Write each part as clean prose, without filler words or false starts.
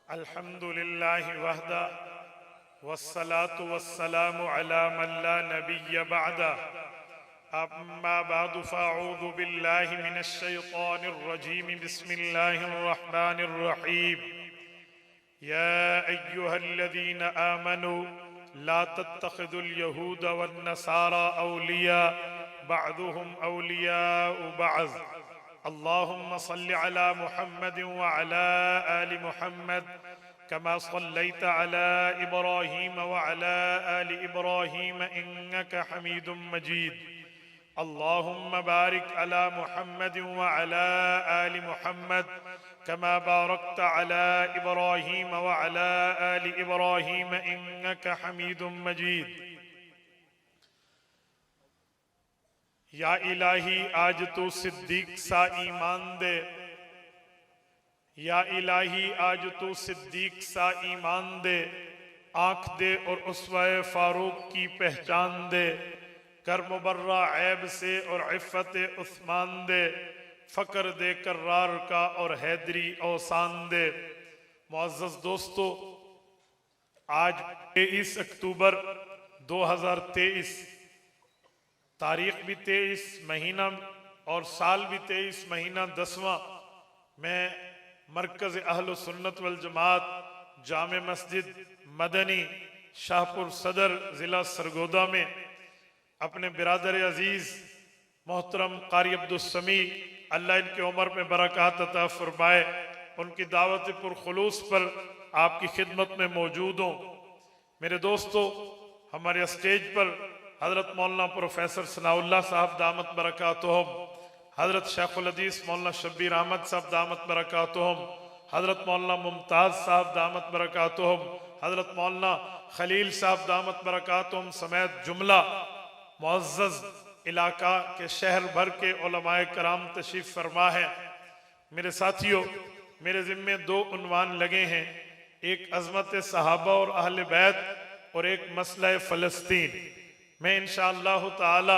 अल्हम्दुलिल्लाहि वहदा वस्सलातु वस्सलामु अला मन ला नबिय्य बअदा अम्मा बअदु फ़अऊज़ु बिल्लाहि मिनश शैतानिर रजीम बिस्मिल्लाहिर रहमानिर रहीम या अय्युहल्लज़ीना आमनू ला तत्तखिज़ुल यहूद वन नसारा औलिया बअदुहुम औलियाउ बअज़ अल्लाहुम्मा सल्लि अला मुहम्मद व अला आलि मुहम्मद कमा सल्लैत अला इब्राहीम व अला आलि इब्राहीम इन्नका हमीदुम मजीद अल्लाहुम्मा बारिक अला मुहम्मद व अला आलि मुहम्मद कमा बारकत अला इब्राहीम व अला आलि इब्राहीम इन्नका हमीदुम मजीद। या इलाही आज तू सिद्दीक सा ईमान दे, या इलाही आज तू सिद्दीक सा ईमान दे, आँख दे और उसवाए फारूक की पहचान दे, कर मुबर्रा ऐब से और इफ़्फ़त उस्मान दे, फ़क्र दे कर्रार का और हैदरी औसान दे। मुअज़्ज़ज़ दोस्तों, आज 23 अक्टूबर 2023, तारीख भी 23, महीना और साल भी 23, महीना 10वां। मैं मरकज़ अहल सुन्नत वल जमात जामे मस्जिद मदनी शाहपुर सदर ज़िला सरगोदा में अपने बिरादर अजीज़ मोहतरम कारी अब्दुस्समी, अल्लाह इनकी उम्र में बरकत अता फरमाए, उनकी दावत पुरखुलूस पर आपकी खिदमत में मौजूद हूँ। मेरे दोस्तों, हमारे स्टेज पर हज़रत मौलाना प्रोफेसर सनाउल्लाह साहब दामत बरकातुहुम, हज़रत शेखुल हदीस मौलाना शब्बीर अहमद साहब दामत बरकातुहुम, हज़रत मौलाना मुमताज़ साहब दामत बरकातुहुम, हज़रत मौलाना खलील साहब दामत बरकातुहुम समेत जुमला मुअज़्ज़ज़ इलाका के शहर भर के उलमाए कराम तशरीफ़ फरमा है। मेरे साथियों, मेरे ज़िम्मे 2 उन्वान लगे हैं, एक अज़मत सहाबा और अहले बैत और एक मसला फ़लस्तीन। मैं इंशाअल्लाह ताला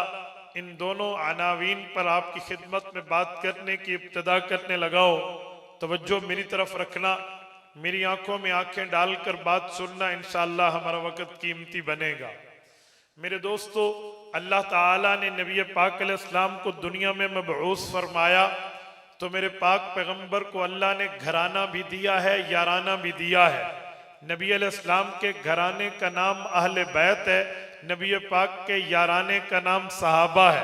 इन दोनों अनावीन पर आपकी खिदमत में बात करने की इब्तिदा करने लगा हूँ। तवज्जो मेरी तरफ रखना, मेरी आंखों में आंखें डालकर बात सुनना, इंशाअल्लाह हमारा वक़्त कीमती बनेगा। मेरे दोस्तों, अल्लाह ताला ने नबी पाक अलैहिस्सलाम को दुनिया में मबऊस फरमाया तो मेरे पाक पैगंबर को अल्लाह ने घराना भी दिया है, याराना भी दिया है। नबी अलैहिस्सलाम के घराने का नाम अहले बैत है, नबी पाक के याराने का नाम सहाबा है।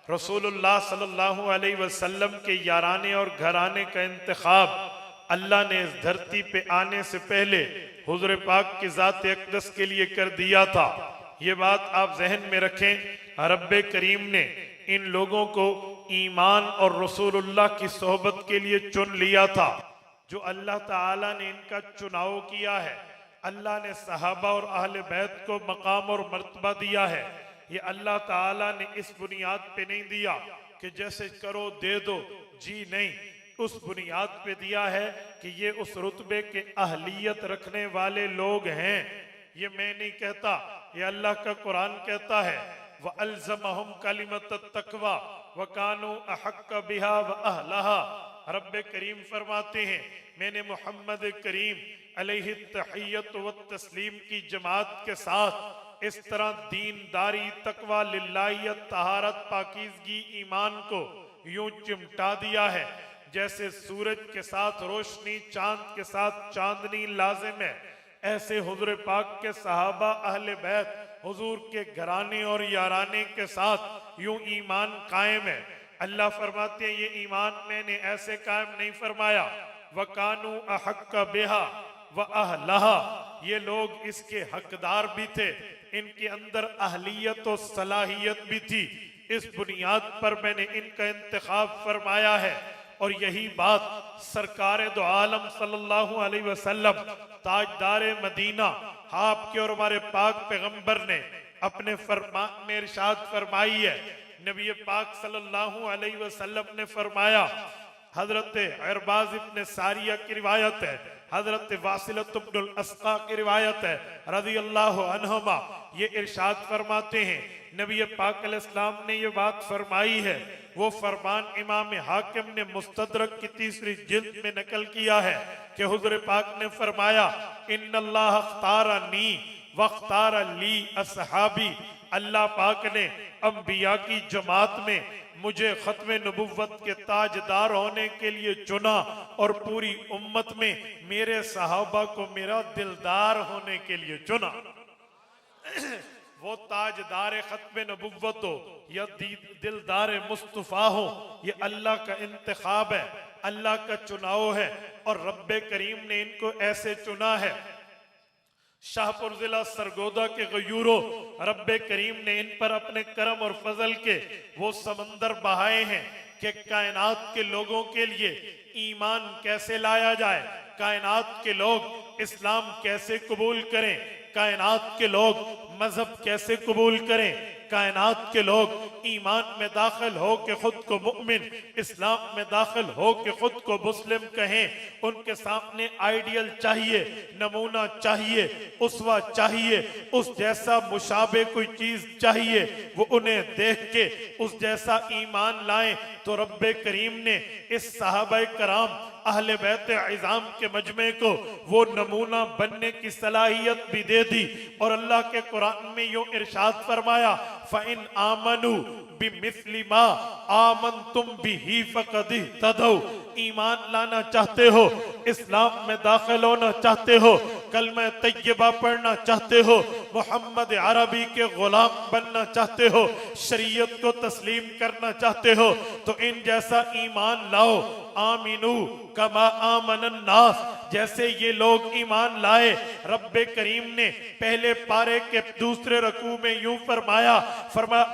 रसूलुल्लाह सल्लल्लाहु अलैहि वसल्लम के याराने और घराने का इंतखाब अल्लाह ने इस धरती पे आने से पहले हुज़ूर पाक की ज़ात अक़दस के लिए कर दिया था। ये बात आप जहन में रखें। रब्बे करीम ने इन लोगों को ईमान और रसूलुल्लाह की सोहबत के लिए चुन लिया था। जो अल्लाह ताला ने इनका चुनाव किया है, अल्लाह ने सहाबा और अहले बैत को मकाम और मर्तबा दिया है। ये अल्लाह ताला ने इस बुनियाद पे नहीं दिया कि जैसे करो दे दो, जी नहीं, उस बुनियाद पे दिया है कि ये उस रुतबे के अहलियत रखने वाले लोग हैं। ये मैं नहीं कहता, ये अल्लाह का कुरान कहता है, व अल्ज़महुम कलिमत तक़वा व कानू अहक्क बिहा व अहलहा। रब्बे करीम फरमाते हैं, मैंने मोहम्मद करीम अलैहि तहियत व तस्लीम की जमात के साथ इस तरह दीनदारी, तकवा, लिल्लाहियत, तहारत, पाकीज़गी, ईमान को यूं चिमटा दिया है जैसे सूरज के साथ रोशनी, चांद के साथ चांदनी लाजिम है। ऐसे हुज़ूर पाक के सहाबा, अहले बैत, हुज़ूर के घराने और याराने के साथ यूं ईमान कायम है। अल्लाह फरमाते हैं, ये ईमान मैंने ऐसे कायम नहीं फरमाया, वकानू अहक्क बिहा व अहलहा, ये लोग इसके हकदार भी थे, इनके अंदर अहलियत और सलाहियत भी थी। इस बुनियाद पर मैंने इनका इंतखाब फरमाया है। और यही बात सरकार दो आलम सल्लल्लाहु अलैहि वसल्लम, ताजदारे मदीना, आपके और हमारे पाक पैगंबर ने अपने फरमान में इरशाद फरमाई है। नबी पाक सल्लल्लाहु अलैहि वसल्लम ने फरमाया, हजरत अरबाज इब्न सारिया की रिवायत है, हजरत वासिलत इब्नुल अस्का की रिवायत है, रज़ी अल्लाह अन्हुमा, ये इरशाद फरमाते हैं, नबी पाक अलैहिस्सलाम ने ये बात फरमाई है, वो फरमान इमाम हाकिम ने मुस्तदरक की 3री जिल्द में नकल किया है कि हुज़ूर पाक ने फरमाया, इन्नल्लाह अख्तारनी वख्तार ली असहाबी, अल्लाह पाक ने अंबिया की जमात में मुझे खत्म नबुव्वत के ताजदार होने के लिए चुना और पूरी उम्मत में मेरे सहाबा को मेरा दिलदार होने के लिए चुना। वो ताजदार खत्म नबुव्वत हो या दिलदार मुस्तफा हो, ये अल्लाह का इंतखाब है, अल्लाह का चुनाव है और रब्बे करीम ने इनको ऐसे चुना है। शाहपुर जिला सरगोदा के गयूरों, रब्बे करीम ने इन पर अपने करम और फजल के वो समंदर बहाए हैं कि कायनात के लोगों के लिए ईमान कैसे लाया जाए, कायनात के लोग इस्लाम कैसे कबूल करें, कायनात के लोग मजहब कैसे कबूल करें, कायनात के लोग ईमान में दाखिल हो के खुद को मुमिन, इस्लाम में दाखिल हो के खुद को मुस्लिम कहें। उनके सामने आइडियल चाहिए, नमूना चाहिए, उसवा चाहिए, उस जैसा मुशाबे कोई चीज चाहिए, वो उन्हें देख के उस जैसा ईमान लाएं। तो रब्बे करीम ने इस सहाबाए कराम अहले बैत इज़ाम के मजमे को वो नमूना बनने की सलाहियत भी दे दी। और अल्लाह के कुरान में यूं इरशाद फरमाया, फ़इन आमनू बिमिस्लि मा आमनतुम बिही फ़क़द इह्तदौ। ईमान लाना चाहते हो, इस्लाम में दाखिल होना चाहते हो, कलमा तय्यबा पढ़ना चाहते हो, मोहम्मद अरबी के गुलाम बनना चाहते हो, शरीयत को तस्लीम करना चाहते हो, तो इन जैसा ईमान लाओ। आमिनू कमा आमनन नास, जैसे ये लोग ईमान लाए। रब्बे करीम ने पहले पारे के 2रे रकू में यूं फरमाया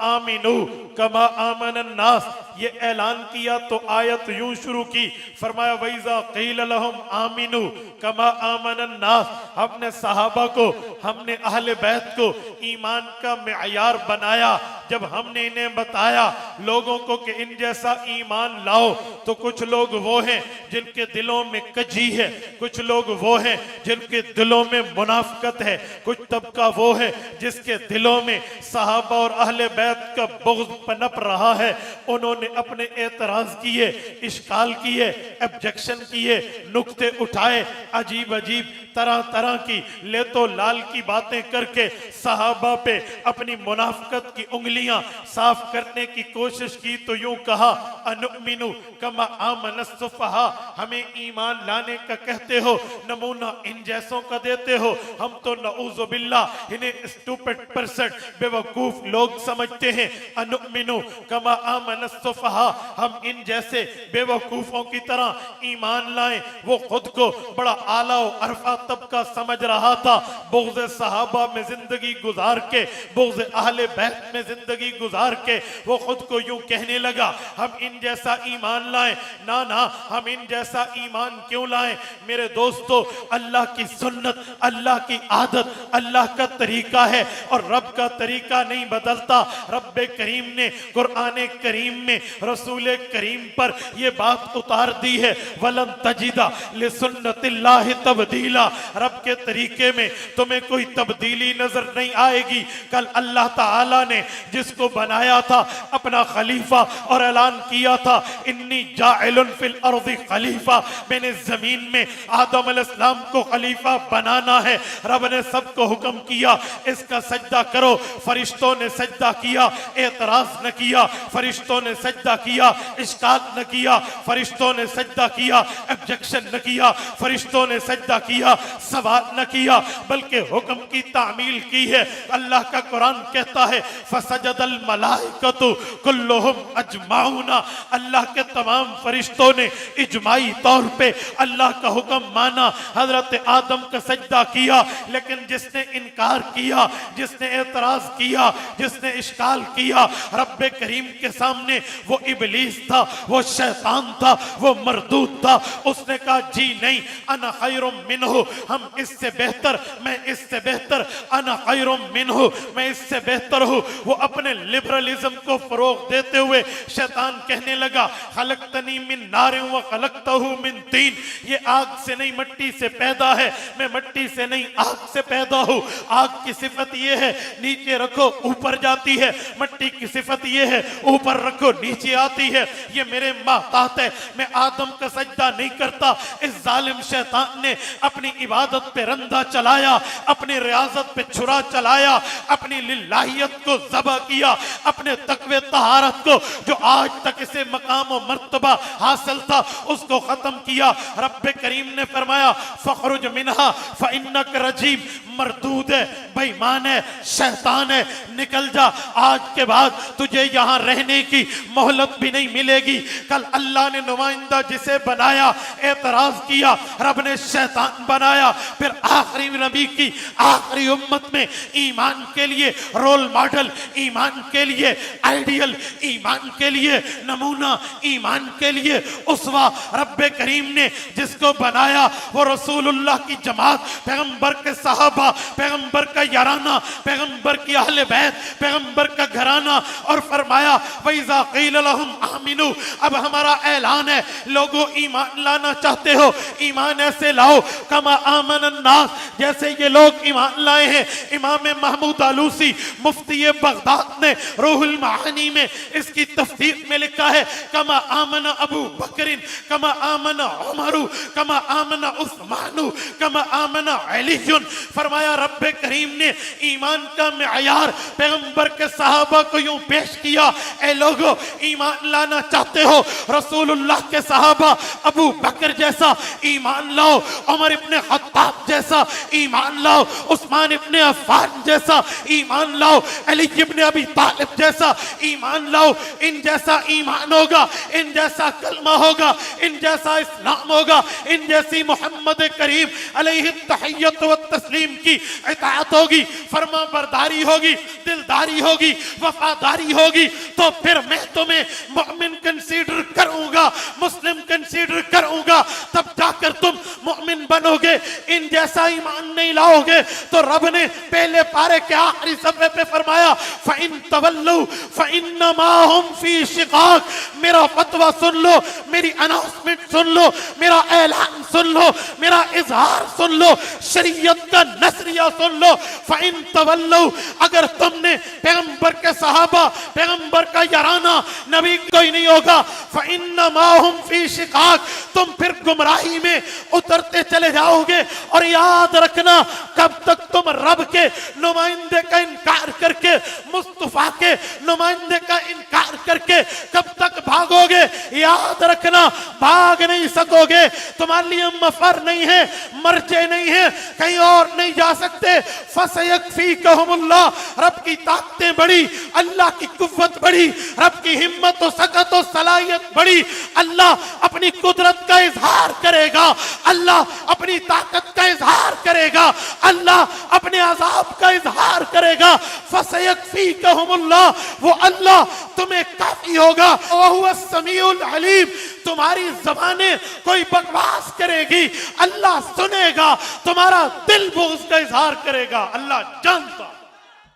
आमिनू कमा आमनन नास, ये ऐलान किया तो आयत यूं शुरू की, फरमाया वैज़ा क़ील लहुम आमिनू कमा आमनन नास। हमने सहाबा को, हमने अहले बैत को ईमान का मेयार बनाया। जब हमने इन्हें बताया लोगों को कि इन जैसा ईमान लाओ, तो कुछ लोग वो हैं जिनके दिलों में कजी है, कुछ लोग वो हैं जिनके दिलों में मुनाफिकत है, कुछ तबका वो है जिसके दिलों में सहाबा और अहले बैत का बुग़्ज़ पनप रहा है। उन्होंने अपने एतराज किए, इश्काल किए, ऑब्जेक्शन किए, नुक्ते उठाए, अजीब अजीब तरह तरह की ले तो लाल की बातें करके सहाबा पे अपनी मुनाफिकत की उंगलियां साफ करने की कोशिश की। तो यूं कहा, अनुमिनु कमा आमनस सुफहा, हमें ईमान लाने का कहते हो, नमूना इन जैसों का देते हो। हम तो नऊज़ु बिल्लाह इन्हें स्टूपिड पर्सन, बेवकूफ लोग समझते हैं। अनुमिनु कमा आमनस सुफहा, हम इन जैसे बेवकूफों की तरह ईमान लाएं। वो खुद को बड़ा आला और अरफा तबका समझ रहा था। बुग़्ज़ सहाबा में जिंदगी गुजार के, बुग़्ज़ अहले बैत में जिंदगी गुजार के वो खुद को यूं कहने लगा, हम इन जैसा ईमान लाएं। ना ना, हम इन जैसा ईमान क्यों लाएं? मेरे दोस्तों, अल्लाह की सुन्नत, अल्लाह की आदत, अल्लाह का तरीका है और रब का तरीका नहीं बदलता। रब्बे करीम ने कुरान करीम में रसूल करीम पर यह बात उतार दी है, वलन तजिदा लिसुन्नतिल्लाहि तब्दीला। रब के तरीके में तुम्हें कोई तब्दीली नजर नहीं आएगी। कल अल्लाह ताला ने जिसको बनाया था अपना खलीफा और ऐलान किया था, इन्नी जाइलुन फिल अर्दी खलीफा, मैंने जमीन में आदम अलैहिस्सलाम को खलीफा बनाना है। रब ने सबको हुक्म किया, इसका सजदा करो। फरिश्तों ने सजदा किया, एतराज न किया। फरिश्तों ने सजदा किया, इश्काल न किया। फरिश्तों ने सजदा किया, ऑब्जेक्शन न किया। फरिश्तों ने सजदा किया, सवाल न किया, बल्कि हुक्म की तामील की है। अल्लाह का कुरान कहता है, फसजदल मलाइकतु कुल्लुहुम अजमाउना, अल्लाह के तमाम फरिश्तों ने इजमाई तौर पे अल्लाह का हुक्म माना, हजरत आदम का सजदा किया। लेकिन जिसने इनकार किया, जिसने एतराज किया, जिसने इश्काल किया, रब्बे करीम के सामने वो इबलीस था, वो शैतान था, वो मरदूद था। उसने कहा जी नहीं, अना खैरुम मिन्हु, हम इससे बेहतर, मैं इससे बेहतर, अना खैरुम मिन्हु, मैं इससे बेहतर हूं। वो अपने लिबरलिज्म को फरोग देते हुए शैतान कहने लगा, खलकतनी मिन नारिन व खलकतहु मिन तीन, ये आग से से नहीं मट्टी से पैदा है, मैं मट्टी से नहीं आग से पैदा हूं। आग की सिफत ये है नीचे रखो ऊपर जाती है, मट्टी की सिफत ये है ऊपर रखो नीचे आती है। ये मेरे माताहत है, मैं आदम का सजदा नहीं करता। इस जालिम शैतान ने अपनी इबादत पे रंधा चलाया, अपनी रियाजत पे छुरा चलाया, अपनी लिल्लाहियत को ज़बा किया, अपने तकवे तहारत को जो आज तक इसे मकाम और मर्तबा हासिल था उसको खत्म किया। रब्बे करीम ने फरमाया फखरुज मिनहा फइन्नक रजीम, मरदूद है, बेईमान है, शैतान है, निकल जा। आज के बाद तुझे यहाँ रहने की मोहलत भी नहीं मिलेगी। कल अल्लाह ने नुमाइंदा जिसे बनाया एतराज किया, रब ने शैतान बनाया। फिर आखिरी नबी की आखिरी उम्मत में ईमान के लिए रोल मॉडल, ईमान के लिए आइडियल, ईमान के लिए नमूना, ईमान के लिए उसवा रब्बे करीम ने जिसको बनाया वो रसूलुल्लाह की जमात, पैगंबर के सहाबा, पैगंबर का याराना, पैगंबर की अहले बैत, पैगंबर का घराना। और फरमाया वइज़ा क़ील लहुम आमिनू, अब हमारा ऐलान है लोगों ईमान लाना चाहते हो ईमान ऐसे लाओ कमा आमन अन्नास, जैसे ये लोग ईमान लाए हैं। इमाम महमूद आलूसी मुफ्ती बगदाद ने रूहुल मानी में इसकी तफसीर में लिखा है कमा आमन अबू बकरिन, कमा आमन उमरु, कमा आमन उस्मानु, कमा आमन अलीयुन। फरमाया रब्बे करीम ने ईमान का मेयार पैगंबर के सहाबा को यूं पेश किया, ए लोगो ईमान लाना चाहते हो रसूलुल्लाह के सहाबा अबू बकर जैसा ईमान लाओ, उमर इब्ने खत्ताब जैसा ईमान लाओ, उस्मान इब्ने अफ़्फ़ान जैसा ईमान लाओ, अली इब्ने अबी तालिब जैसा ईमान लाओ। इन जैसा ईमान होगा, इन जैसा कलमा होगा, इन जैसा इस्लाम होगा, इन जैसी मोहम्मद करीम अलैहि तहियत व तस्लीम की इताअत होगी, फरमा बरदारी होगी, दिलदारी होगी, वफादारी होगी, तो फिर मैं तुम्हें मोमिन कंसीडर करूंगा, मुस्लिम कंसीडर करूंगा, तब जाकर तुम मोमिन बनोगे। इन जैसा ईमान नहीं लाओगे तो रब ने पहले पारे के आखिरी सफ़े पे फरमाया फ़इन तवल्लु फ़इन्नमा हुम फ़ी शिक़ाक़। मेरा फतवा सुन लो, मेरी अनाउंसमेंट सुन लो, मेरा ऐलान सुन लो, मेरा इजहार सुन लो, शरीयत का नज़रिया सुन लो। फ़इन तवल्लु, अगर तुमने पैगंबर के सहाबा, पैगंबर का याराना, नबी कोई नहीं होगा, फ़इन्नमा हुम फ़ी शिक़ाक़, तुम फिर गुमराही में उतरते चले जाओगे। और याद रखना कब तक तुम रब के नुमाइंदे का इनकार करके, मुस्तफा के नुमाइंदे का इनकार करके कब तक भागोगे? याद रखना भाग नहीं सकोगे। तुम्हारे लिए मफर नहीं है, मर्जे नहीं है, कहीं और नहीं जा सकते। फसयकफीकहुमुल्लाह, रब की ताकतें बड़ी, अल्लाह की कुव्वत बड़ी, रब की हिम्मत और सकत और सलाहियत बड़ी। अल्लाह अपनी कुदरत का इजहार करेगा, अल्लाह अपनी ताकत का इजहार करेगा, अल्लाह अपने अजाब का इजहार करेगा। फसयकफीकहुमुल्लाह, वो अल्लाह तुम्हें काफी होगा। वहुवस समीउल अलीम, तुम्हारी ज़बानें कोई बकवास करेगी, अल्लाह सुनेगा, तुम्हारा दिल वो उसका इजहार करेगा, अल्लाह जानता।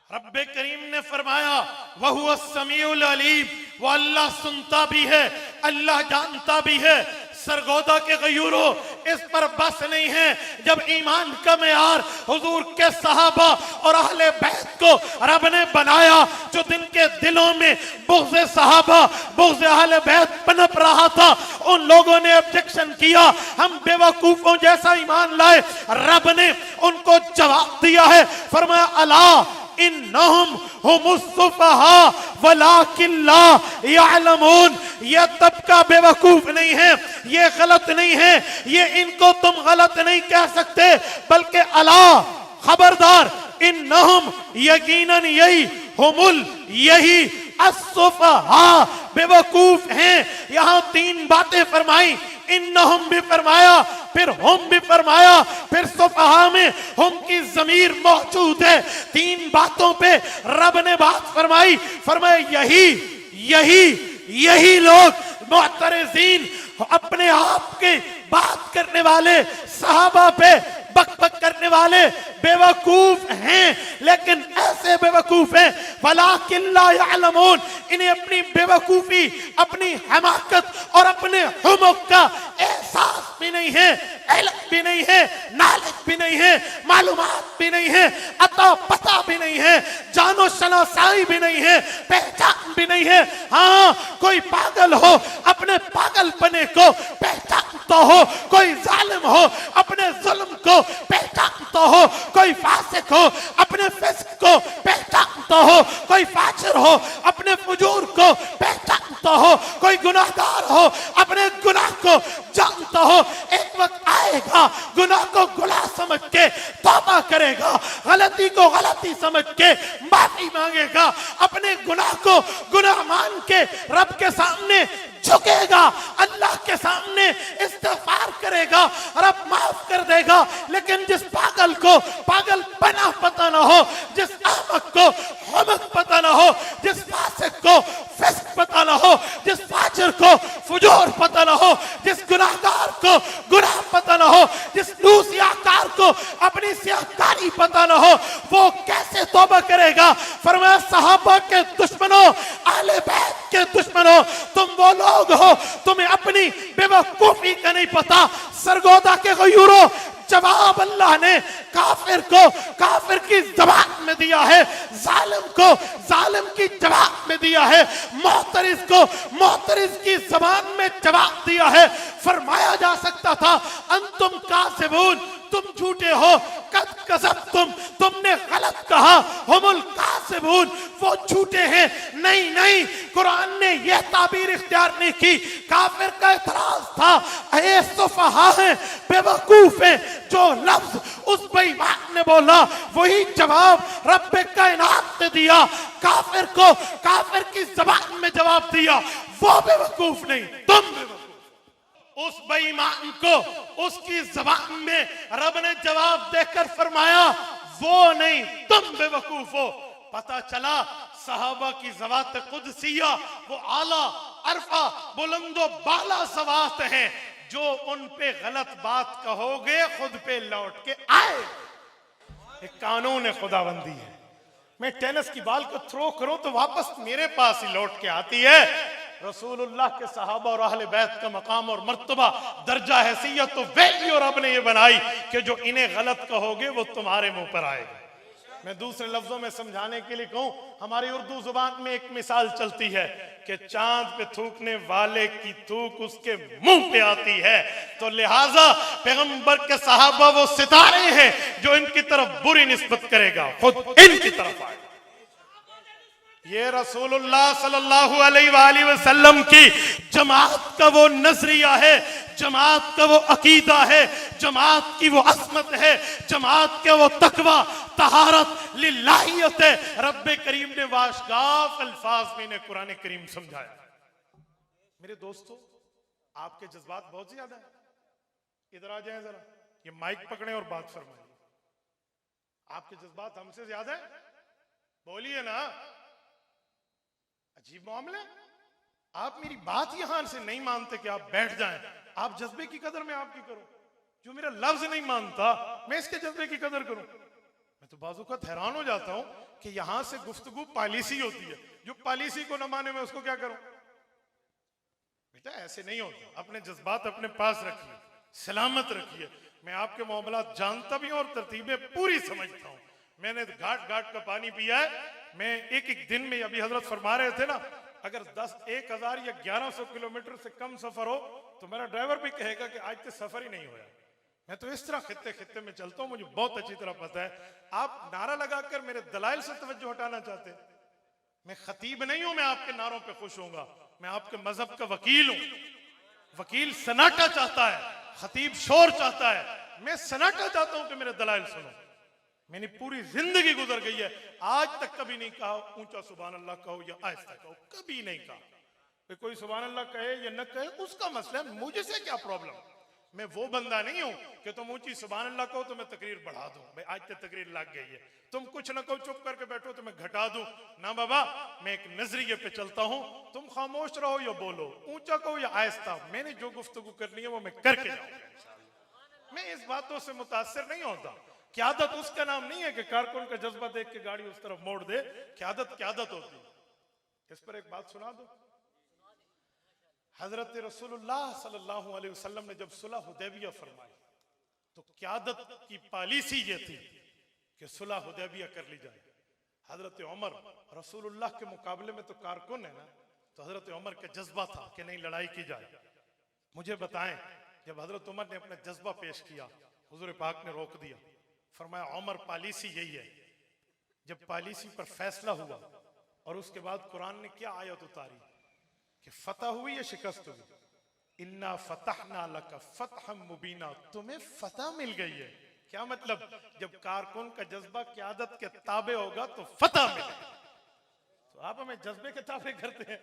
रब्बे करीम ने फरमाया वहुवस समीउल अलीम, वो अल्लाह सुनता भी है, अल्लाह जानता भी है। सरगोदा के गयूरो इस पर बस नहीं है। जब ईमान का मेयार हुजूर के सहाबा और अहले बैत को रब ने बनाया, जो दिन के दिलों में बुग़्ज़ सहाबा, बुग़्ज़ अहले बैत पनप रहा था, उन लोगों ने ऑब्जेक्शन किया, हम बेवकूफों जैसा ईमान लाए। रब ने उनको जवाब दिया है, फरमाया अला इन्नहुम हुमुस्सुफ़हा वलाकिन ला यअलमून। ये तबका बेवकूफ नहीं है, ये गलत नहीं है, ये इनको तुम गलत नहीं कह सकते, बल्कि अला खबरदार, इन्नहुम यकीनन यही, हुमुल यही, अस्सुफ़हा बेवकूफ हैं। यहां तीन बातें फरमाई, इन्नहुम भी फरमाया, फिर हम भी फरमाया, फिर सुफ़हा में हम की ज़मीर मौजूद है। तीन बातों पे रब ने बात फरमाई, फरमाया यही यही यही लोग मुअतरज़ीन, अपने आप के बात करने वाले, सहाबा पे बक बक करने वाले बेवकूफ हैं, लेकिन ऐसे बेवकूफ हैं वलाकिन ला यअलमून, इन्हें अपनी बेवकूफी, अपनी हमाकत और अपने हुमुक का एहसास भी नहीं है, इल्म भी नहीं है, नॉलेज भी नहीं है, मालूमात भी नहीं है, अता पता भी नहीं है, जानो शनासाई भी नहीं है, पहचान भी नहीं है। हाँ, कोई पागल हो अपने पागलपने को पहचानता हो, कोई जालिम हो अपने जुल्म को पहचानता हो, कोई फासिक हो अपने फिस्क को पहचानता हो, कोई फाजिर हो अपने फुजूर को पहचानता हो, कोई गुनाहगार हो अपने गुनाह को जानता हो। एक वक्त आएगा गुनाह को गुनाह समझ के तौबा करेगा, गलती को गलती समझ के माफी मांगेगा, अपने गुनाह को गुनाह मान के रब के सामने झुकेगा, अल्लाह के सामने इस्तिग़फ़ार करेगा, रब माफ कर देगा। लेकिन जिस पागल को पागल बना पता ना हो, जिस अहमक को हमक पता ना हो, जिस फासिक को फिस्क पता ना हो, जिस फाजिर को फुजूर पता ना हो, जिस गुनाहगार को गुनाह पता ना हो, जिस सियाहकार को अपनी सियाहकारी पता ना हो, वो कैसे तौबा करेगा? फरमाया सहाबा के दुश्मनों, अहले बैत के दुश्मनों, तुम वो लोग हो, तुम्हें अपनी बेवकूफी का नहीं पता। सरगोदा के गयूरों, जवाब अल्लाह ने काफिर को काफिर की जबान में दिया है, जालिम को जालिम की जबान में दिया है, मोहतरिज को मोहतरिज की जबान में जवाब दिया है। फरमाया जा सकता था अंतुम कासिबून, तुम झूठे हो, कद कसबतुम, तुमने गलत कहा, हुमुल कासिबून, वो झूठे हैं। नहीं नहीं, कुरान ने यह ताबीर इख्तियार नहीं की। काफिर का एतराज था, ए सुफहा है, बेवकूफ है। जो लफ्ज उस बेईमान ने बोला वही जवाब रब्बे कायनात ने दिया, काफिर को काफिर की जबान में जवाब दिया। वो बेवकूफ नहीं, तुम बेवकूफ। उस बेईमान को उसकी जबान में रब ने जवाब देकर फरमाया, वो नहीं, तुम बेवकूफ हो। पता चला सहाबा की ज़वात कुदसिया वो आला अरफा बुलंदो बाला ज़वात है, जो उन पे गलत बात कहोगे खुद पे लौट के आए। एक कानून खुदाबंदी है, मैं टेनिस की बॉल को थ्रो करूं तो वापस मेरे पास ही लौट के आती है। रसूलुल्लाह के सहाबा और अहले बैत का मकाम और मर्तबा, दर्जा, हैसियत तो वैल्यू और रब ने ये बनाई कि जो इन्हें गलत कहोगे वो तुम्हारे मुंह पर आएगा। मैं दूसरे लफ्जों में समझाने के लिए कहूं, हमारी उर्दू जुबान में एक मिसाल चलती है कि चांद पे थूकने वाले की थूक उसके मुंह पे आती है। तो लिहाजा पैगंबर के सहाबा वो सितारे हैं जो इनकी तरफ बुरी निस्बत करेगा, खुद इनकी तरफ आए। ये रसूलुल्लाह सल्लल्लाहु अलैहि वसल्लम की जमात का वो नजरिया है, जमात का वो अकीदा है, जमात की वो असमत है, जमात के वो तकवा, तहारत, लिल्लाहियत है। रब्बे करीम ने वाशगाफ अल्फाज में इन्हें कुरान करीम समझाया। मेरे दोस्तों, आपके जज्बात बहुत ज्यादा है, इधर आ जाएं जरा, ये माइक पकड़े और बात फरमाइए। आपके जज्बात हमसे ज्यादा है, बोलिए ना। अजीब मामला, आप मेरी बात यहां से नहीं मानते कि आप बैठ जाएं। आप जज्बे की कदर मैं आपकी करूं, जो मेरा लफ्ज नहीं मानता मैं इसके जज्बे की कदर करूं। मैं तो बाजू का हैरान हो जाता हूं कि यहां से गुफ्तगू पॉलिसी होती है, जो पॉलिसी को न माने मैं उसको क्या करूं? बेटा ऐसे नहीं होता, अपने जज्बात अपने पास रखिए, सलामत रखिए। मैं आपके मामलात जानता भी हूं और तरतीबें पूरी समझता हूं। मैंने घाट घाट का पानी पिया है। मैं एक एक दिन में, अभी हजरत फरमा रहे थे ना, अगर 10,000 या 1100 किलोमीटर से कम सफर हो तो मेरा ड्राइवर भी कहेगा कि आज तो सफर ही नहीं होया। मैं तो इस तरह खित्ते खित्ते में चलता हूं, मुझे बहुत अच्छी तरह पता है। आप नारा लगाकर मेरे दलाइल से तवज्जो हटाना चाहते हैं। मैं खतीब नहीं हूं, मैं आपके नारों पे खुश होऊंगा। मैं आपके मजहब का वकील हूं। वकील सन्नाटा चाहता है, खतीब शोर चाहता है। मैं सन्नाटा चाहता हूं कि मेरे दलाइल सुनो। मैंने पूरी जिंदगी गुजर गई है, आज तक कभी नहीं कहा ऊंचा सुभान अल्लाह कहो या आहिस्ता कहो, कभी नहीं कहा। कोई सुभान अल्लाह कहे या न कहे उसका मसला है, मुझे से क्या प्रॉब्लम। मैं वो बंदा नहीं हूं कि तुम ऊंची सुभान अल्लाह कहो तो मैं तकरीर बढ़ा दूं। भाई आज तक तकरीर लग गई है, तुम कुछ न कहो चुप करके बैठो तो मैं घटा दूं ना। बाबा मैं एक नजरिए पे चलता हूं, तुम खामोश रहो या बोलो, ऊंचा कहो या आहिस्ता, मैंने जो गुफ्तगू करनी है वो मैं करके जाऊंगा। मैं इस बातों से मुतासिर नहीं होता। क़यादत उसका नाम नहीं है कि कारकुन का जज्बा देख के गाड़ी उस तरफ मोड़ दे। क़यादत क़यादत होती है। इस पर एक बात सुना दो। हजरत रसूलुल्लाह सल्लल्लाहु अलैहि वसल्लम ने जब सुलह हुदैबिया फरमाई तो क़यादत की पॉलिसी ये थी कि सुलह हुदैबिया कर ली जाए। हजरत उमर रसूलुल्लाह के मुकाबले में तो कारकुन है ना, तो हजरत उमर का जज्बा था कि नहीं लड़ाई की जाए। मुझे बताएं, जब हजरत उमर ने अपना जज्बा पेश किया, हुजूर पाक ने रोक दिया, फरमाया उमर पॉलिसी यही है। जब पॉलिसी पर फैसला हुआ और उसके बाद कुरान ने क्या आयत उतारी कि फतह हुई या शिकस्त हुई, इन्ना फतहना लका फतहम मुबीना, तुम्हें फतह मिल गई है। क्या मतलब? जब कारकुन का जज्बा क़यादत के ताबे होगा तो फतह मिलेगा। तो आप हमें जज्बे के ताबे करते हैं,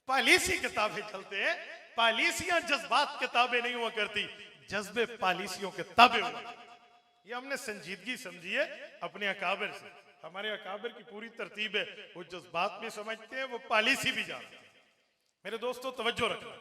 पॉलिसी के ताबे चलते हैं। पॉलिसियां जज्बात के ताबे नहीं हुआ करती, जज्बे पॉलिसियों के ताबे हुआ। ये हमने संजीदगी समझी है अपने अकाबिर से। हमारे अकाबिर की पूरी तरतीब है, वो जज्बात भी समझते हैं, वो पॉलिसी भी जानते हैं। मेरे दोस्तों तवज्जो रखना,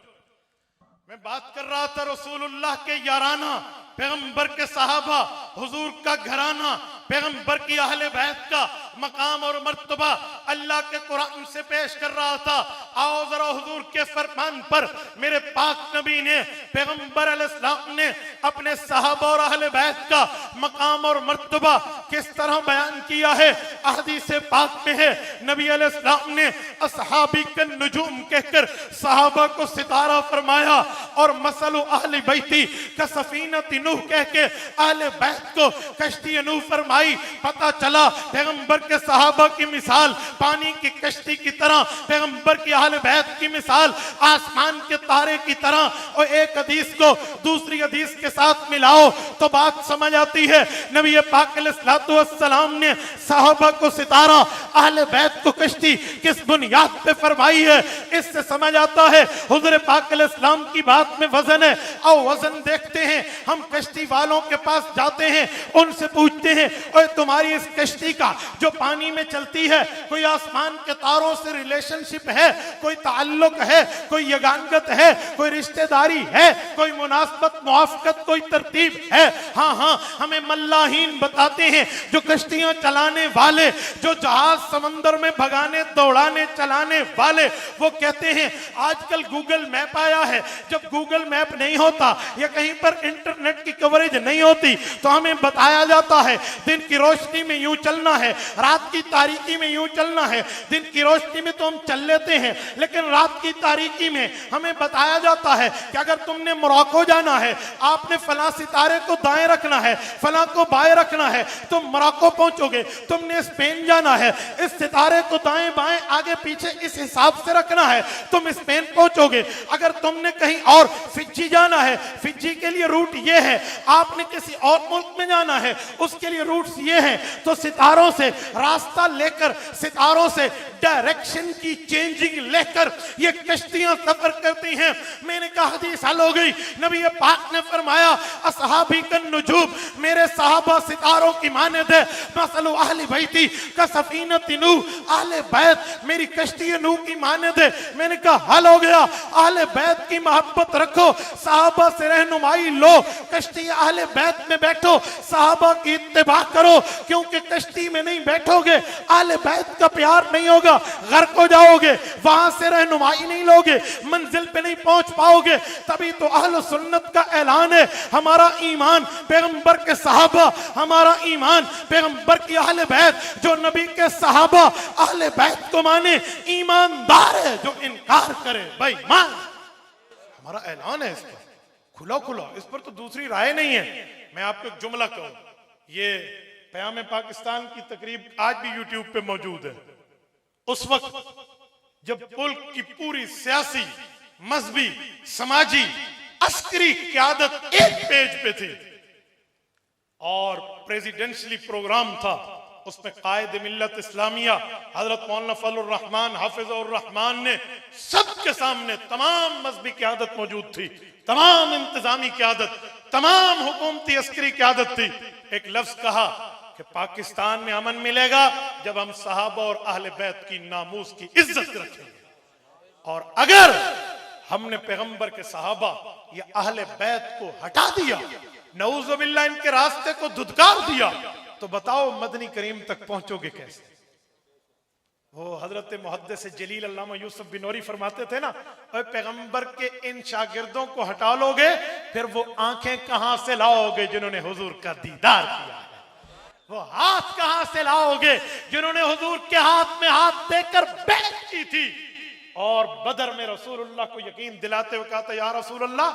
मैं बात कर रहा था रसूलुल्लाह के याराना, पैगंबर के सहाबा, हुजूर का घराना, पैगंबर की अहले बैत का मकाम और मर्तबा अल्लाह के कुरान से पेश कर रहा था। आओ जरा हुजूर के फरमान पर मेरे पाक नबी ने, पैगंबर अलैहिस्सलाम ने अपने सहाबा और अहले बैत का मकाम और मर्तबा किस तरह बयान किया है। अहदीस पाक में है, नबी अलैहिस्सलाम ने असहाबी का नुजूम कहकर सहाबा को सितारा फरमाया और मसलु अहले बैती का सफीनती नूह कह के अहले बैत को कश्ती नूह फरमाई। पता चला पैगंबर के सहाबा की मिसाल पानी की कश्ती की तरह, पैगंबर की अहले बैत की मिसाल आसमान के तारे की तरह। और एक हदीस को दूसरी हदीस के साथ मिलाओ तो बात समझ आती है। नबी पाक अलैहिस्सलातु वस्सलाम ने सहाबा को सितारा, अहले बैत को कश्ती किस बुनियाद पे फरमाई है, इससे समझ आता है हुजूर पाक अलैहिस्सलाम की बात में वजन है। और वजन देखते हैं, हम कश्ती वालों के पास जाते हैं, उनसे पूछते हैं, और तुम्हारी इस कश्ती का जो पानी में चलती है कोई आसमान के तारों से रिलेशनशिप है, कोई ताल्लुक है, कोई यगानगत है, कोई रिश्तेदारी है, कोई मुनासबत मुआफकत, कोई तरतीब है? हाँ हाँ, हमें मल्लाहीन बताते हैं, जो कश्तियां चलाने वाले, जो जहाज समंदर में भगाने दौड़ाने चलाने वाले, वो कहते हैं आजकल गूगल मैप आया है। जब गूगल मैप नहीं होता या कहीं पर इंटरनेट की कवरेज नहीं होती तो हमें बताया जाता है दिन की रोशनी में यूं चलना है, रात की तारीकी में यूं चलना है। दिन की रोशनी में तो हम चल लेते हैं, लेकिन रात की तारीकी में हमें बताया जाता है कि अगर तुमने मोरक्को जाना है, आपने फला सितारे को दाएं रखना है, फला को बाएं रखना है, तुम मोरक्को पहुंचोगे। तुमने स्पेन जाना है, इस सितारे को दाएं बाएं आगे पीछे इस हिसाब से रखना है, तुम स्पेन पहुंचोगे। अगर तुमने कहीं और फिजी जाना है, फिजी के लिए रूट ये है, आपने किसी और मुल्क में जाना है, उसके लिए रूट्स ये हैं। तो सितारों से रास्ता लेकर, सितारों से डायरेक्शन की चेंजिंग लेकर ये कश्तियां सफर करती हैं। मैंने कहा हदीस हल हो गई। नबी पाक ने फरमाया असहाबी का नुजूम, मेरे सहाबा सितारों की मानद है। मसलु अहले बैती का सफीनती नूह, अहले बैत मेरी कश्ती नूह की मानद है। मैंने कहा हल हो गया। अहले बैत की मोहब्बत रखो, सहाबा से रहनुमाई लो, कश्ती अहले बैत में बैठो, सहाबा की इत्तिबा करो, क्योंकि कश्ती में नहीं बैठोगे, अहले बैत का प्यार नहीं होगा, गर्क हो जाओगे, वहां से रहनुमाई नहीं लोगे, मंजिल पे नहीं पहुंच पाओगे। तभी तो अहले सुन्नत का ऐलान है, हमारा ईमान पैगंबर के सहाबा, हमारा ईमान पैगंबर की अहले बैत, जो नबी के सहाबा अहले बैत को माने ईमानदार है, जो इनकार करे बेईमान। हमारा ऐलान है इस पर खुला खुला, इस पर तो दूसरी राय नहीं है। मैं आपको एक जुमला कहूं, ये क़याम पाकिस्तान की तकरीब आज भी यूट्यूब पे मौजूद है। उस वक्त जब मुल्क की पूरी सियासी, मजहबी, समाजी, अस्करी क़यादत एक पेज पे थी और प्रेसिडेंशियली प्रोग्राम था, उसमें कायद मिल्लत इस्लामिया हजरत मौलाना फजलुर रहमान हाफिजुर रहमान ने सबके सामने, तमाम मजहबी क़यादत मौजूद थी, तमाम इंतजामी क़यादत, तमाम हुकूमती अस्करी क़यादत थी। एक लफ्ज कहा कि पाकिस्तान में अमन मिलेगा जब हम सहाबा और अहले बैत की नामूस की इज्जत रखेंगे। और अगर हमने पैगंबर के सहाबा या अहले बैत को हटा दिया, नऊजुबिल्लाह इनके रास्ते को धुतकार दिया, तो बताओ मदनी करीम तक पहुंचोगे कैसे? वो हजरत मुहद्दिस जलील अल्लामा यूसुफ बिनौरी फरमाते थे ना, और पैगंबर के इन शागिर्दों को हटा लोगे फिर वो आंखें कहां से लाओगे जिन्होंने हुजूर का दीदार किया है, वो हाथ कहां से लाओगे जिन्होंने हुजूर के हाथ में हाथ देकर बैत की थी। और बदर में रसूलुल्लाह को यकीन दिलाते हुए कहा था, या रसूलुल्लाह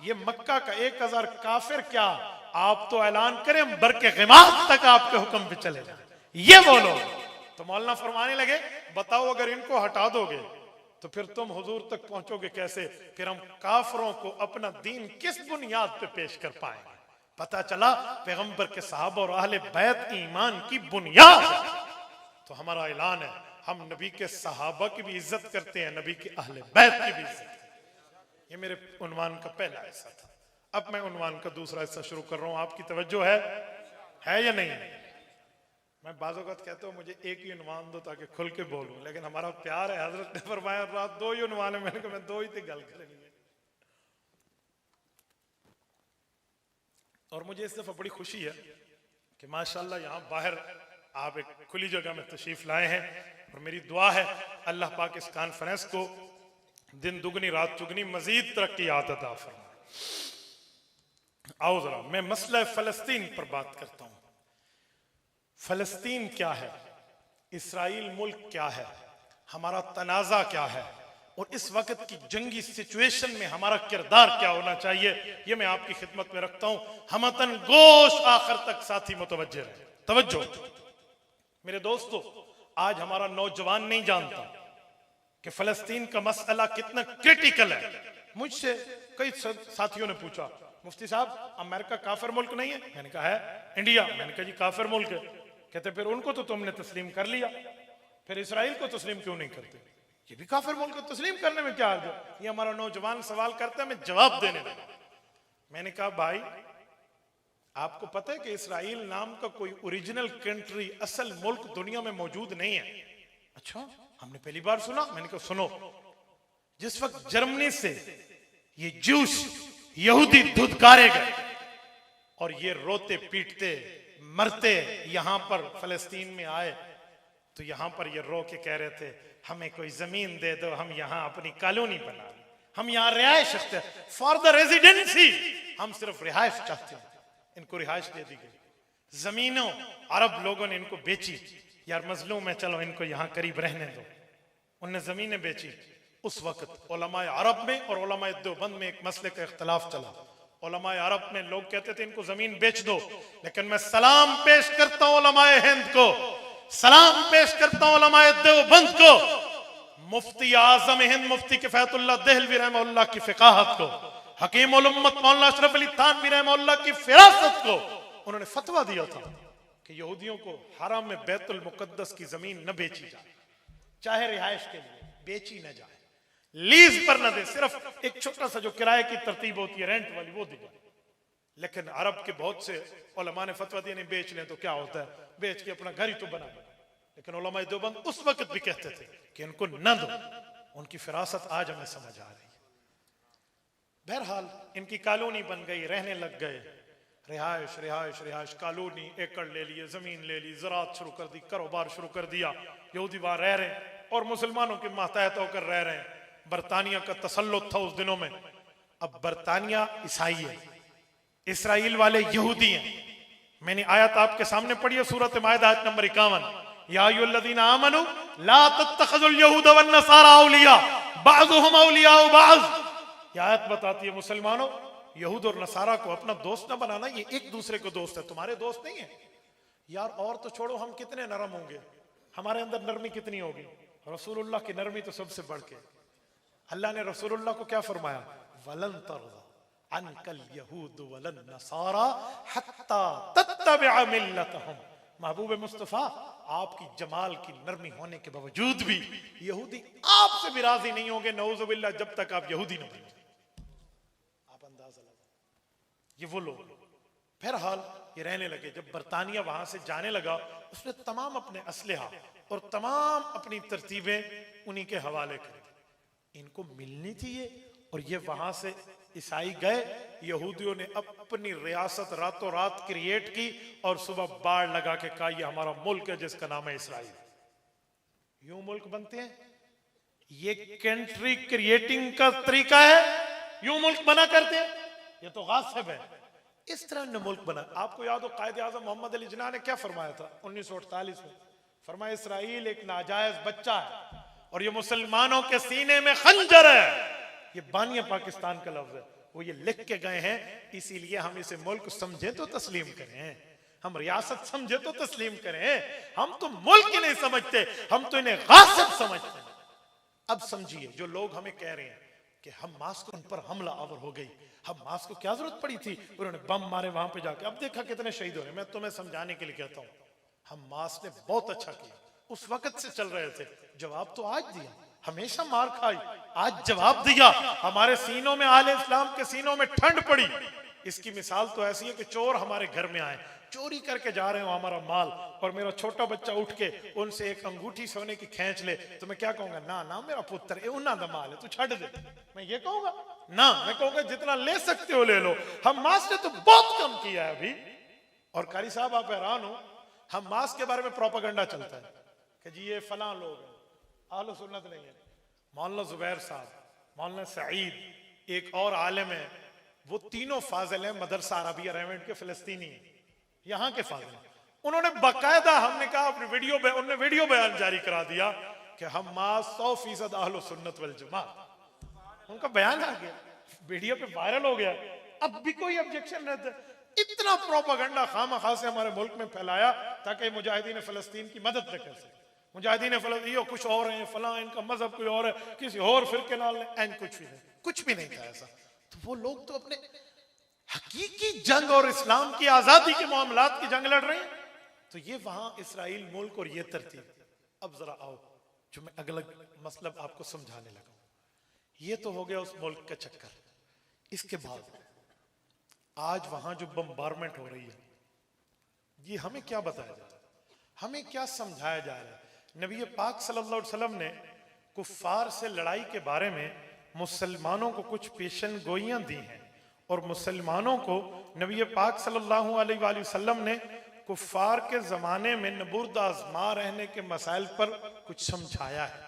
ये मक्का का 1000 काफिर क्या, आप तो ऐलान करें हम बरके गिमात तक आपके हुक्म पे चले जाए। ये बोलो तो मौलाना फरमाने लगे, बताओ अगर इनको हटा दोगे तो फिर तुम हुजूर तक पहुंचोगे कैसे, फिर हम काफिरों को अपना दीन किस बुनियाद पे पेश कर पाएंगे। पता चला पैगंबर के सहाबा और अहले बैत ईमान की बुनियाद है। तो हमारा ऐलान है, हम नबी के सहाबा की भी इज्जत करते हैं, नबी के अहले बैत की भी इज्जत करते हैं। ये मेरे उन्वान का पहला हिस्सा था। अब मैं उन्वान का दूसरा हिस्सा शुरू कर रहा हूं। आपकी तवज्जो है या नहीं? मैं बाज़ औक़ात कहता हूं मुझे एक ही उन्वान दो ताकि खुल के बोलूं, लेकिन हमारा प्यार है। हजरत ने फरमाया रात 2 ही उन्वान है, मैंने कहा मैं 2 ही थी गल करेंगे। और मुझे इस दफा बड़ी खुशी है कि माशाल्लाह यहाँ बाहर आप एक खुली जगह में तशरीफ लाए हैं, और मेरी दुआ है अल्लाह पाक इस कॉन्फ्रेंस को दिन दुगनी रात चुगनी मजीद तरक्की अता फरमाए। आओ जरा मैं मसला फलस्तीन पर बात करता हूं। फलस्तीन क्या है, इसराइल मुल्क क्या है, हमारा तनाज़ा क्या है, और इस वक्त की जंगी सिचुएशन में हमारा किरदार क्या होना चाहिए, ये मैं आपकी खिदमत में रखता हूं। हमतन गोश आखिर तक साथी मुतवज्जे रहे। तवज्जो मेरे दोस्तों, आज हमारा नौजवान नहीं जानता कि फलस्तीन का मसला कितना क्रिटिकल है। मुझसे कई साथियों ने पूछा, मुफ्ती साहब अमेरिका काफिर मुल्क नहीं है? मैंने कहा है। इंडिया? मैंने कहा जी काफिर मुल्क है। कहते फिर उनको तो तुमने तस्लीम कर लिया, फिर इसराइल को तस्लीम क्यों नहीं करते? ये भी काफिर मुल्क को तस्लीम करने में क्या हर्ज है? ये हमारा नौजवान सवाल करता है, मैं जवाब देने लगा। मैंने कहा भाई आपको पता है कि इसराइल नाम का कोई ओरिजिनल कंट्री, असल मुल्क दुनिया में मौजूद नहीं है? अच्छा, हमने पहली बार सुना। मैंने कहा सुनो, जिस वक्त जर्मनी से ये जूस यहूदी धुतकारे गए और ये रोते पीटते मरते यहां पर फलस्तीन में आए, तो यहां पर ये रो के कह रहे थे हमें कोई जमीन दे दो, हम यहां अपनी कॉलोनी बना लें, हम यहां रिहायश चाहते हैं, फॉर द रेजिडेंसी, हम सिर्फ रिहायश चाहते हैं। इनको रिहायश दे दी गई। जमीनों अरब लोगों ने इनको बेची, यार मजलूम है चलो इनको यहां करीब रहने दो। उनने जमीनें बेची। उस वक्त उलमाए अरब में और उलमाए देवबंद में एक मसले का इख्तलाफ चला। उलमाए अरब में लोग कहते थे इनको जमीन बेच दो, लेकिन मैं सलाम पेश करता हूं उलमाए हिंद को, सलाम पेश करता हूं उलमाए देवबंद को, मुफ्ती आजम हिंद मुफ्ती किफायतुल्लाह देहलवी रहमतुल्लाह की फिकाहत को, हकीम उल उम्मत मौलाना अशरफ अली थानवी रहमतुल्लाह की फिरासत को। उन्होंने फतवा दिया था कि यहूदियों को हरम में बैतुल मुकद्दस की जमीन न बेची जाए, चाहे रिहायश के लिए बेची न जाए, लीज पर न दे, सिर्फ एक छोटा सा जो किराए की तरतीब होती है रेंट वाली वो दी जाए। लेकिन अरब के बहुत से उलमा ने फतवा दिया नहीं बेच लें तो क्या होता है, बेच के अपना घर ही तो बना लें। लेकिन उलमा देवबंद उस वक्त भी कहते थे कि इनको न दो। उनकी फिरासत आज हमें समझ आ रही है। बहरहाल इनकी कॉलोनी बन गई, रहने लग गए, रिहायश रिहायश रिहायश, कॉलोनी, एकड़ ले लिए, जमीन ले ली, ज़राअत शुरू कर दी, कारोबार शुरू कर दिया। यहूदी वहां रह रहे हैं और मुसलमानों के मातहत होकर रह रहे हैं। बरतानिया का तसल्लुत था उस दिनों में। अब बरतानिया ईसाई है, इसराइल वाले यहूदी हैं। मैंने आयत आपके सामने पढ़ी है, सूरत माइदा आयत नंबर 51, या अय्युहल्लज़ीना आमनू ला तत्तखिज़ुल यहूद वन नसारा औलिया बअज़ुहुम औलियाउ बअज़। यह आयत बताती है मुसलमानों, यहूद और नसारा को अपना दोस्त न बनाना, ये एक दूसरे को दोस्त है, तुम्हारे दोस्त नहीं है। यार और तो छोड़ो, हम कितने नरम होंगे, हमारे अंदर नरमी कितनी होगी। रसूलुल्लाह की नरमी तो सबसे बढ़ के। अल्लाह ने रसूलुल्लाह को क्या फरमाया, वलन तरज़ा अनकल यहूद वलन नसारा हत्ता तत्तबिअ मिल्लतहुम। महबूब मुस्तफ़ा आपकी जमाल की नरमी होने के बावजूद भी यहूदी आपसे भी राजी नहीं होंगे, नऊज़ुबिल्लाह, जब तक आप यहूदी न बन जाए। आप अंदाजा लगाओ, ये वो लोग। बहरहाल ये रहने लगे। जब बरतानिया वहां से जाने लगा, उसने तमाम अपने असलहा और तमाम अपनी तरतीबें उन्हीं के हवाले कर दी। इनको मिलनी थी ये, और ये वहां से ईसाई गए। यहूदियों ने अपनी रियासत रातों रात क्रिएट की और सुबह बाढ़ लगा के कहा ये हमारा मुल्क है जिसका नाम है इसराइल। यूं मुल्क बनते हैं? ये कंट्री क्रिएटिंग का तरीका है? यूं मुल्क बना करते हैं? ये तो गासिब है। इस तरह ने मुल्क बना। आपको याद हो कायदे आजम मोहम्मद अली जिन्ना ने क्या फरमाया था 1948 में? फरमाया इसराइल एक नाजायज बच्चा है और ये मुसलमानों के सीने में खंजर है। ये बानिया पाकिस्तान का लफ्ज है, वो ये लिख के गए हैं, इसीलिए हम इसे मुल्क समझे तो तस्लीम करें, हम रियासत समझे तो तस्लीम करें। हम तो मुल्क ही नहीं समझते, हम तो इन्हें गासिब समझते हैं। अब समझिए, जो लोग हमें कह रहे हैं कि हमास को उन पर हमला आवर हो गई, हमास को क्या जरूरत पड़ी थी, उन्होंने बम मारे वहां पे जाके, अब देखा कितने शहीद हो रहे। मैं तुम्हें समझाने के लिए कहता हूं, हमास ने बहुत अच्छा किया, उस वक्त से चल रहे थे, जवाब तो आज दिया। हमेशा मार खाई, आज जवाब दिया। हमारे सीनों में, आले इस्लाम के सीनों में ठंड पड़ी। इसकी मिसाल तो ऐसी है कि चोर हमारे घर में आए, चोरी करके जा रहे हो हमारा माल, और मेरा छोटा बच्चा उठ के उनसे एक अंगूठी सोने की खींच ले, तो मैं क्या कहूंगा? ना ना मेरा पुत्र है, उन्ना दा माल है, तू छड़ दे। मैं ये कहूंगा? ना, मैं कहूंगा जितना ले सकते हो ले लो। हमास ने तो बहुत कम किया है अभी। और कारी साहब आप हैरान हो, हमास के बारे में प्रोपेगेंडा चलता है कि जी ये फलां लोग हैं, आलो सुन्नत नहीं है। मौलाना जुबैर साहब, मौलाना सईद, एक और आलिम है, वो तीनों फाजिल हैं मदरसा अरबिया रेवेंट के, फिलिस्तीनी हैं, यहाँ के फाजिल। उन्होंने बाकायदा, हमने कहा अपने उन्होंने वीडियो बयान जारी करा दिया कि हमास 100% अहलो सुन्नत वल जमात। उनका बयान आ गया, वीडियो पे वायरल हो गया। अब भी कोई ऑब्जेक्शन रहता है? इतना प्रोपेगेंडा खामखा से हमारे मुल्क में फैलाया ताकि मुजाहिदीन फिलिस्तीन की मदद न कर सके। मुजाहिदीन फिलिस्तीन कुछ और हैं, फलां इनका मजहब कोई और है, किसी और फिरके नाल एंड कुछ भी नहीं था ऐसा। तो वो लोग तो अपने हकीकी जंग और इस्लाम की आजादी के मामलात की जंग लड़ रहे हैं। तो ये वहां इसराइल मुल्क और ये तरतीब। अब जरा आओ, जो मैं अगला मतलब आपको समझाने लगा। ये तो हो गया उस मुल्क का चक्कर। इसके बाद आज वहां जो बम्बारमेंट हो रही है, ये हमें क्या बताया जा रहा है, हमें क्या समझाया जा रहा है? नबी पाक सल्लल्लाहु अलैहि वसल्लम ने कुफ्फार से लड़ाई के बारे में मुसलमानों को कुछ पेशन गोइयां दी हैं, और मुसलमानों को नबी पाक सल्लल्लाहु अलैहि वसल्लम ने कुफ्फार के जमाने में नबूर्द आजमा रहने के मसाइल पर कुछ समझाया है।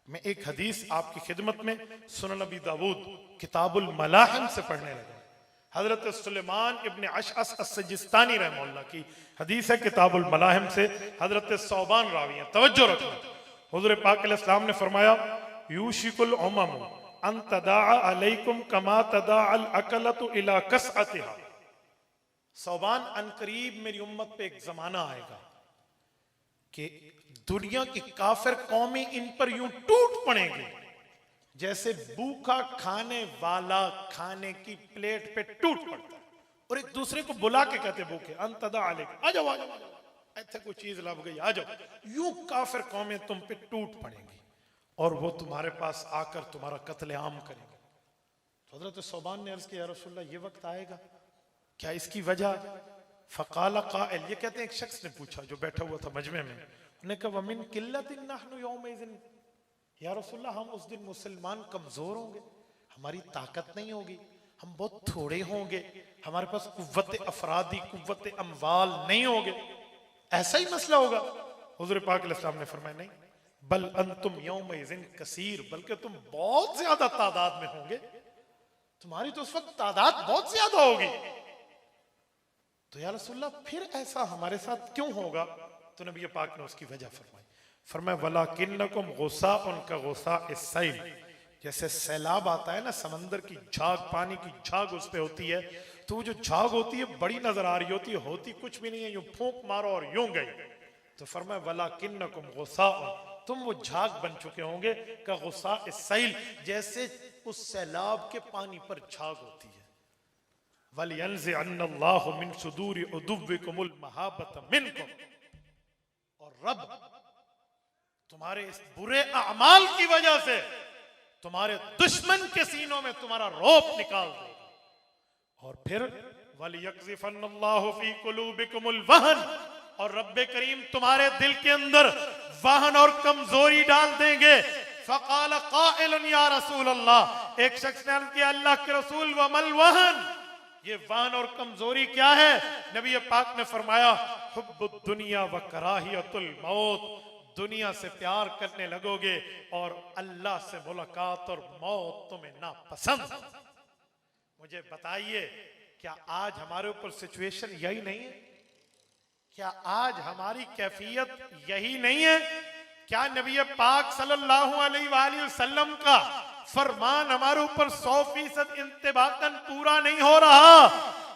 मैं एक हदीस आपकी खिदमत में सुनन नबी दाऊद किताबुल मलाहिम से पढ़ने लगा। हजरत सुलेमान इब्न अशअस अस्सजिस्तानी रहमतुल्लाह की हदीस है किताबुल मलाहिम से। हजरत सौबान रावी हैं, तवज्जो रखना। हुजूर पाक अलैहिस्सलाम ने फरमाया, यूशिकुल उमम अन तदाअ अलैकुम कमा तदाअल अकलतु इला कसअतिहा। सौबान, अनकरीब मेरी उम्मत पे एक जमाना आएगा कि दुनिया की काफिर कौमें इन पर यूं टूट पड़ेंगे जैसे भूखा खाने वाला खाने की प्लेट पे टूट पड़ता है, और एक दूसरे को बुला के कहते भूखे, अंतदा अलैकुम, आ जाओ आ जाओ, ऐसे कोई चीज लब गई, आ जाओ। यूं काफिर कौमें तुम पे टूट पड़ेंगी और वो तुम्हारे पास आकर तुम्हारा कत्लेआम करेंगे। तो हजरत सौबान ने अर्ज किया, या रसूलल्लाह ये वक्त आएगा क्या? इसकी वजह? फकाला काइल, ये कहते हैं एक शख्स ने पूछा जो बैठा हुआ था मजमे में, उन्होंने कहा वमिन किल्लतिन नहनु यौमइज़िन, या रसूलल्लाह हम उस दिन मुसलमान कमजोर होंगे, हमारी ताकत नहीं होगी, हम बहुत थोड़े होंगे, हमारे पास कुव्वत अफरादी कुव्वत अमवाल नहीं होंगे, ऐसा ही मसला होगा? हुजूर पाक अलैहिस्सलाम ने फरमाया नहीं, बल अंतुम यौमइज़िन कसीर, बल्कि तुम बहुत ज्यादा तादाद में होंगे, तुम्हारी तो उस वक्त तादाद बहुत ज्यादा होगी। तो या रसूलल्लाह फिर ऐसा हमारे साथ क्यों होगा? तो नबी पाक ने उसकी वजह फरमाई। फरमाया वलाकिन्नकुम गुस्साउन का गुस्साइस सैल, जैसे सैलाब आता है ना, समंदर की झाग, पानी की झाग उस पे होती है, तो वो जो झाग होती है बड़ी नजर आ रही होती है, होती कुछ भी नहीं है, यूं फूंक मारो और यूं गई। तो फरमाया वलाकिन्नकुम गुस्साउन, तुम वो झाग बन चुके होंगे का गुस्साइस सैल, जैसे उस सैलाब के पानी पर झाग होती है। वलियंज़िअन्नल्लाहु मिन सुदूरि उदुव्विकुमुल महाबत मिनकुम, और रब तुम्हारे इस बुरे अमाल की वजह से तुम्हारे दुश्मन के सीनों में तुम्हारा रौब निकाल देगा। और फिर वलियक़ज़िफ़न्नल्लाहु फ़ी क़ुलूबिकुमुल वहन, और रब्बे करीम तुम्हारे दिल के अंदर वहन और कमजोरी डाल देंगे। फ़क़ाल क़ाइलुन या रसूल अल्लाह, एक शख्स ने अर्ज़ किया अल्लाह के रसूल वमल वहन, ये वहन और कमजोरी क्या है? नबी पाक ने फरमाया हुब्बुद दुनिया व कराहियतुल मौत, दुनिया से प्यार करने लगोगे और अल्लाह से मुलाकात और मौत तुम्हें नापसंद। मुझे बताइए, क्या आज हमारे ऊपर सिचुएशन यही नहीं है? क्या आज हमारी कैफियत यही नहीं है? क्या नबी पाक सल्लल्लाहु अलैहि वसल्लम का फरमान हमारे ऊपर 100% इंतबाकन पूरा नहीं हो रहा?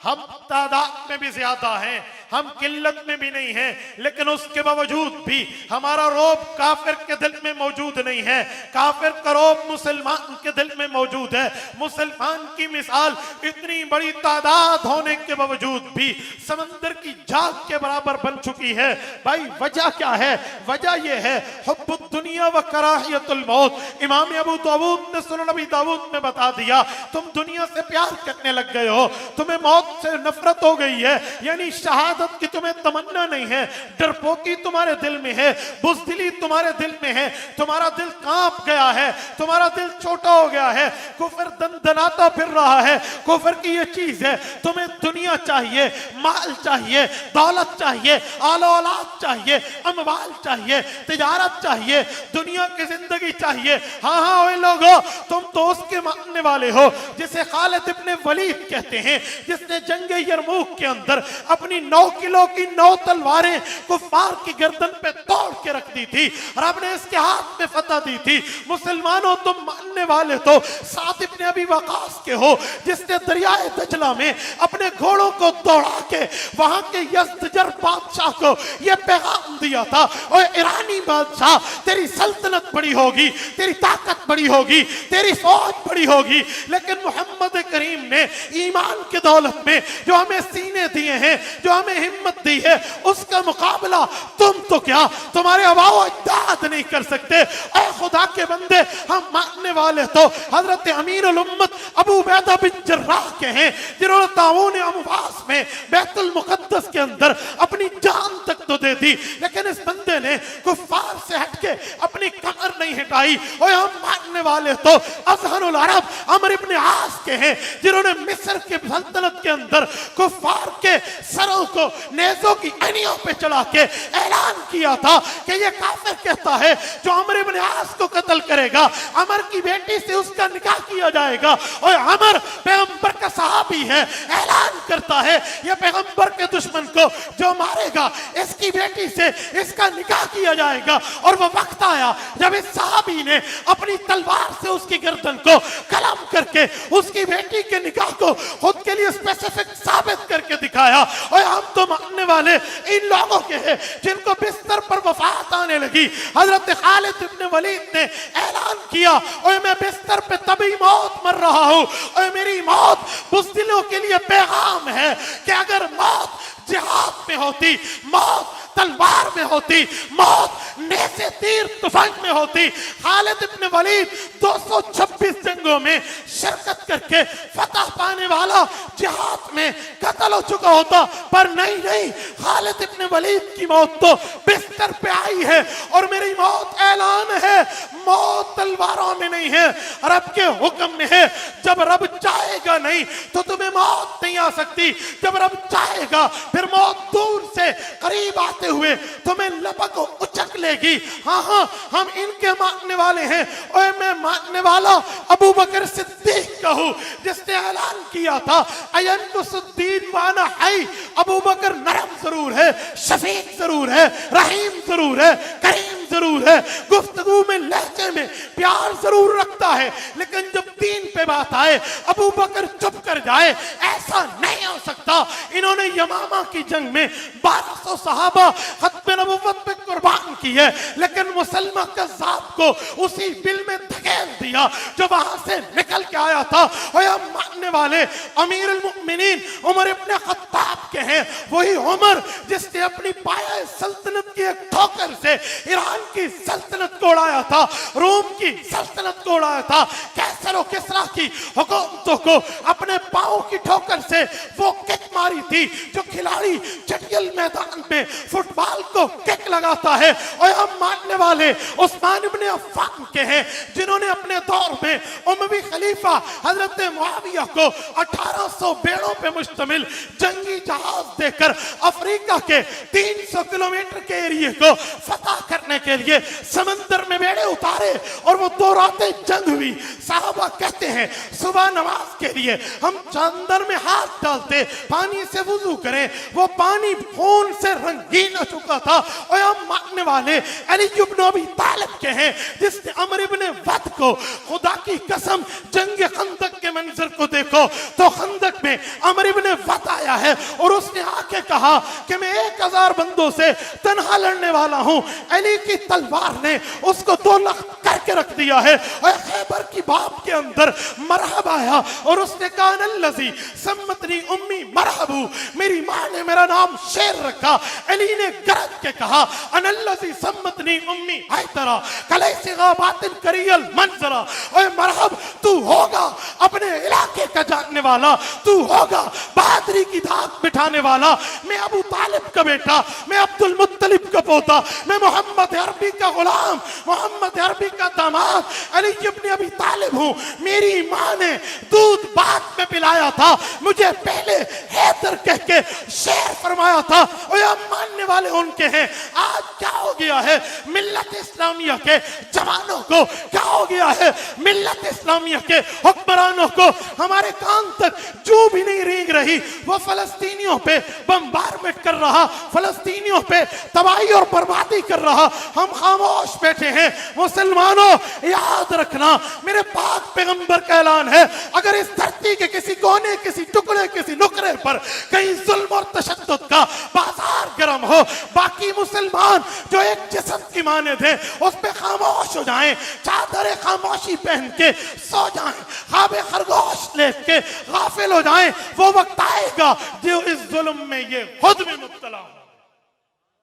हम तादाद में भी ज्यादा हैं, हम किल्लत में भी नहीं हैं, लेकिन उसके बावजूद भी हमारा रौब काफिर के दिल में मौजूद नहीं है। काफिर का रौब मुसलमान के दिल में मौजूद है। मुसलमान की मिसाल इतनी बड़ी तादाद होने के बावजूद भी समंदर की झाग के बराबर बन चुकी है। भाई वजह क्या है? वजह यह है हुब्बुद दुनिया व कराहियतुल मौत। इमाम अबू दाऊद ने सुनन नबी दाऊद में बता दिया, तुम दुनिया से प्यार करने लग गए हो, तुम्हें मौत से नफरत हो गई है, यानी शहादत की तुम्हें तमन्ना नहीं है, डरपोकी तुम्हारे दिल में है, बुज़दिली तुम्हारे दिल में है, तुम्हारा दिल कांप गया है, तुम्हारा दिल छोटा हो गया है, कुफर दनदनाता फिर रहा है। कुफर की ये चीज है, तुम्हें दुनिया चाहिए, माल चाहिए, दौलत चाहिए, आलो औलाद चाहिए, अमवाल चाहिए, तिजारत चाहिए, दुनिया की जिंदगी चाहिए। हाँ हाँ ओए लोगो, तुम तो उसके मानने वाले हो जिसे खालिद इब्ने वलीद कहते हैं, जिसने जंगे यरमूक के अंदर अपनी 9 किलो की 9 तलवारें कुफार की गर्दन पे तोड़ के रख दी थी, रब ने इसके हाथ में फतह दी थी। मुसलमानों, तुम मानने वाले तो साद इब्ने अबी वकास के हो, जिसने दरियाए दजला में अपने घोड़ों को दौड़ा के वहां के यज़दजर बादशाह को यह पैगाम दिया था, और ईरानी बादशाह तेरी सल्तनत बड़ी होगी, तेरी ताकत बड़ी होगी, तेरी फौज बड़ी होगी, लेकिन मोहम्मद करीम ने ईमान की दौलत में जो हमें सीने दिए हैं, जो हमें हिम्मत दी है, उसका मुकाबला तुम तो क्या तुम्हारे अबाओ अजदाद नहीं कर सकते। ऐ खुदा के बंदे, हम मानने वाले तो हजरत अमीरुल उम्मत अबू उबैदा बिन जर्राह के हैं, जिन्होंने ताऊन अमवास में बैतुल मुकद्दस के अंदर अपनी जान तक तो दे दी, लेकिन इस बंदे ने कुफार से हटके अपनी कमर नहीं हटाई। और हम मानने वाले तो अज़हरुल अरब अमर इब्ने आस के हैं, जिन्होंने मिस्र के सल्तनत के अंदर कुफार के सरों को नेज़ों की अनियों पे चढ़ा के ऐलान किया था कि ये काफिर कहता है जो अमर इब्ने आस को कत्ल करेगा, अमर की बेटी से उसका निकाह किया जाएगा। और अमर पैगंबर का सहाबी है, ऐलान करता है ये पैगंबर के दुश्मन को जो मारेगा, इसकी बेटी से इसका निकाह किया जाएगा। और वो वक्त आया जब इस सहाबी ने अपनी तलवार से उसकी गर्दन को कलम करके उसकी बेटी के निकाह को खुद के लिए स्पेसिफिक साबित करके दिखाया। और हम तो मानने वाले इन लोगों के हैं जिनको बिस्तर पर वफात आने लगी। हजरत खालिद इब्ने वलीद ने ऐलान किया, और मैं बिस्तर पे तभी मौत मर रहा हूं, और मेरी मौत बुज़दिलों के लिए पैगाम है कि अगर मौत जिहाद में होती, मौत तलवार में होती, मौत नेज़े तीर तुफान में होती, खालिद इब्ने वलीद 226 जंगों में शिरकत करके फतह पाने वाला जिहाद में कत्ल हो चुका होता। पर नहीं नहीं, खालिद इब्ने वलीद की मौत तो बिस्तर पे आई है, और मेरी मौत ऐलान है, मौत तलवारों में नहीं है, रब के हुक्म में है। जब रब चाहेगा नहीं तो तुम्हें मौत नहीं आ सकती, जब रब चाहेगा फिर मौत दूर से करीब आते हुए तुम्हें लपक उचक लेगी। हाँ हाँ, हम इनके मानने वाले हैं। और मैं मानने वाला अबू बकर सिद्दीक का हूं, जिसने ऐलान किया था अयन कुसुद्दीन वाना है। अबू बकर नरम जरूर है, शफीक जरूर है, रहीम जरूर है, करीम जरूर है, गुफ्तगू में लहजे में प्यार जरूर रखता है, लेकिन जब दीन पे बात आए अबू बकर चुप कर जाए, ऐसा नहीं हो सकता। इन्होंने यमामा की जंग में 1200 सहाबा खत्म नबुव्वत पे कुर्बान किए, लेकिन मुसलमा कज़्ज़ाब को उसी बिल में धकेल दिया जो वहां से निकल के आया था। और हम मानने वाले अमीरुल मुमिनीन उमर इब्ने खत्ताब के हैं, वही उमर जिसने अपनी पाया सल्तनत की एक ठोकर से ईरान की सल्तनत को उड़ाया था, रोम की सल्तनत को उड़ाया था, कैसर और किसरा की हुकूमतों को अपने पांव की ठोकर से वो किक मारी थी। जो खिलाड़ी चटियल मैदान में फुटबॉल को किक लगाता है, और हम मानने वाले उस्मान इब्ने अफ़्फ़ान के हैं, जिन्होंने अपने दौर में उमवी खलीफा हजरत मुआविया को 1800 बेड़ों पे मुश्तमिल जंगी जहाज देकर अफ्रीका के 300 किलोमीटर के एरिए को फतह करने के लिए समंदर में बेड़े उतारे, और वो 2 रातें जंग हुई। साहबा कहते हैं सुबह नमाज के लिए हम चंदर में हाथ डालते, पानी से वुजू करें, वो पानी खून से रंगीन हो चुका था। और हम मानने वाले अली इब्न अबी तालिब के हैं, जिसने अमर इब्ने वद को, खुदा की कसम जंग खंदक के मंजर को देखो तो खंदक में अमर इब्ने वद आया है, और उसने आके कहा कि मैं 1000 बंदों से तन्हा लड़ने वाला हूं। अली की तलवार ने उसको 2 लाख करके रख दिया है। और खैबर की बाप के अंदर मरहब आया, और उसने कहा नल्लज़ी सम्मतनी उम्मी मरहबू, मेरी मां ने मेरा नाम शेर रखा। अली ने गरज के कहा अनल्लज़ी सम्मतनी उम्मी हैदरा कलैसी गाबातिन करियल मंजरा, ओए मरहब तू होगा अपने इलाके का जानने वाला, तू होगा बहादुरी की धाक बिठाने वाला। मैं अबू तालिब का बेटा, मैं अब्दुल मुत्तलिब का पोता, मैं मोहम्मद अरबी का गुलाम, मोहम्मद अरबी का दामाद अली इब्न अबी तालिब हूं। मेरी मां ने दूध बात में पिलाया था, मुझे पहले हैदर कह के शेर फरमाया था। और हम मानने वाले उनके हैं। आज क्या हो गया है मिल्लत इस्लामिया के जवानों को, क्या हो गया है मिल्लत इस्लामिया के हुक्मरानों को, हमारे कान तक जू भी नहीं रेंग रही। वो फलस्तीनियों पे बमबारमेंट कर रहा, फलस्तीनियों पे तबाही और बर्बादी कर रहा, हम खामोश बैठे हैं। मुसलमानों याद रखना, मेरे पाक पैगंबर का ऐलान है, अगर इस धरती के किसी कोने, किसी टुकड़े, किसी नुकरे पर कहीं जुल्म और तशद्दुद का बाजार गर्म हो, बाकी मुसलमान जो एक जिस्म की माने थे उस पे खामोश हो जाएं, चादर खामोशी पहन के सो जाएं, ख्वाब खरगोश लेके गाफिल हो जाएं। वो वक्त आएगा जो इस जुल्म में ये खुद भी मुब्तला हो।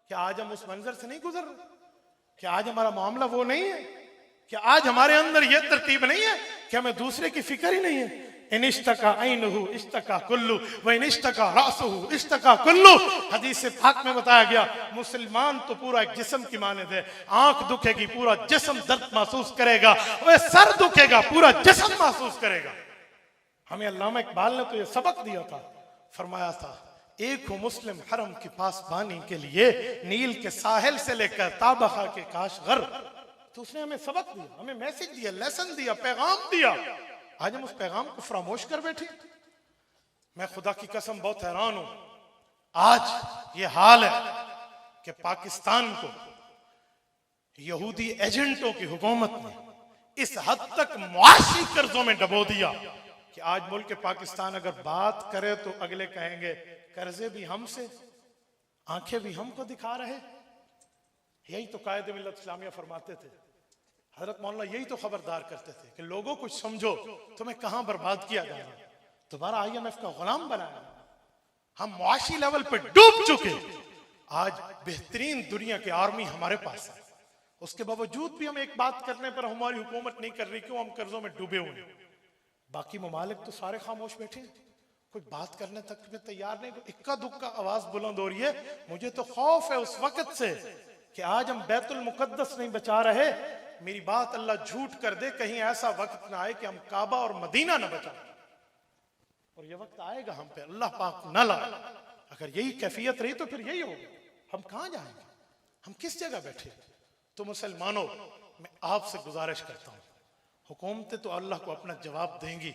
क्या आज हम उस मंजर से नहीं गुजर रहे? क्या आज हमारा मामला वो नहीं है? क्या आज हमारे अंदर ये तरतीब नहीं है कि हमें दूसरे की फिक्र ही नहीं है? इनिश्तका ऐनुहु इश्तका कुल्लु व इनिश्तका रासुहु इश्तका कुल्लु। हदीस पाक में बताया गया मुसलमान तो पूरा एक जिस्म की माने थे, आंख दुखेगी पूरा जिस्म दर्द महसूस करेगा, वह सर दुखेगा पूरा जिस्म महसूस करेगा। हमें अल्लामा इकबाल ने तो ये सबक दिया था, फरमाया था एक हो मुस्लिम हरम के पास बानी के लिए, नील के साहिल से लेकर ताबखा के काशगर। तो उसने हमें सबक दिया, हमें मैसेज दिया, लेसन दिया, पैगाम दिया। आज हम उस पैगाम को फरामोश कर बैठे। मैं खुदा की कसम बहुत हैरान हूं। आज ये हाल है कि पाकिस्तान को यहूदी एजेंटों की हुकूमत ने इस हद तक मुआशी कर्जों में डबो दिया कि आज मुल्क पाकिस्तान अगर बात करे तो अगले कहेंगे कर्जे भी हमसे, आंखें भी हमको दिखा रहे। यही तो कायदे मिल्लत इस्लामिया फरमाते थे, हजरत मौलाना यही तो खबरदार करते थे कि लोगों कुछ समझो, तुम्हें कहां बर्बाद किया जा रहा है, दोबारा IMF का गुलाम बनाया। हम मुआशी लेवल पे डूब चुके। आज बेहतरीन दुनिया की आर्मी हमारे पास है, उसके बावजूद भी हम एक बात करने पर हमारी हुकूमत नहीं कर रही, क्यों? हम कर्जों में डूबे हुए हैं। बाकी ममालिक तो सारे खामोश बैठे, कोई बात करने तक में तैयार नहीं, इक्का दुक्का आवाज बुलंद हो रही है। मुझे तो खौफ है उस वक्त से कि आज हम बैतुल मुकद्दस नहीं बचा रहे, मेरी बात अल्लाह झूठ कर दे, कहीं ऐसा वक्त ना आए कि हम काबा और मदीना न बचा। और ये वक्त आएगा हम पे, अल्लाह पाक न लाए। अगर यही कैफियत रही तो फिर यही होगा। हम कहां जाएंगे? हम किस जगह बैठे? तो मुसलमानों, मैं आपसे गुजारिश करता हूं, हुकूमतें तो अल्लाह को अपना जवाब देंगी,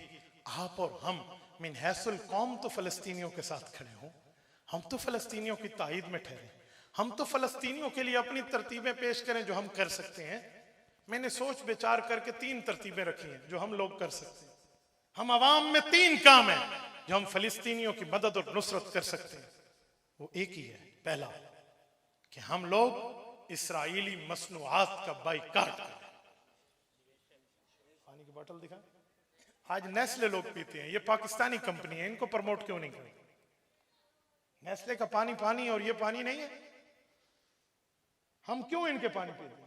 आप और हम मिन हैसुल कौम तो फलस्तीनियों के साथ खड़े हों। हम तो फलस्तीनियों की ताईद में ठहरे, हम तो फलस्तीनियों के लिए अपनी तरतीबें पेश करें जो हम कर सकते हैं। मैंने सोच विचार करके 3 तरतीबें रखी हैं जो हम लोग कर सकते हैं। हम अवाम में 3 काम है जो हम फलस्तीनियों की मदद और नुसरत कर सकते हैं। वो एक ही है, पहला कि हम लोग इसराइली मसनूआत का बाइकाट करें। पानी की बोतल दिखा, आज नेस्ले लोग पीते हैं, ये पाकिस्तानी कंपनी है, इनको प्रमोट क्यों नहीं करें? नेस्ले का पानी पानी और ये पानी नहीं है। हम क्यों इनके पानी पीते हैं?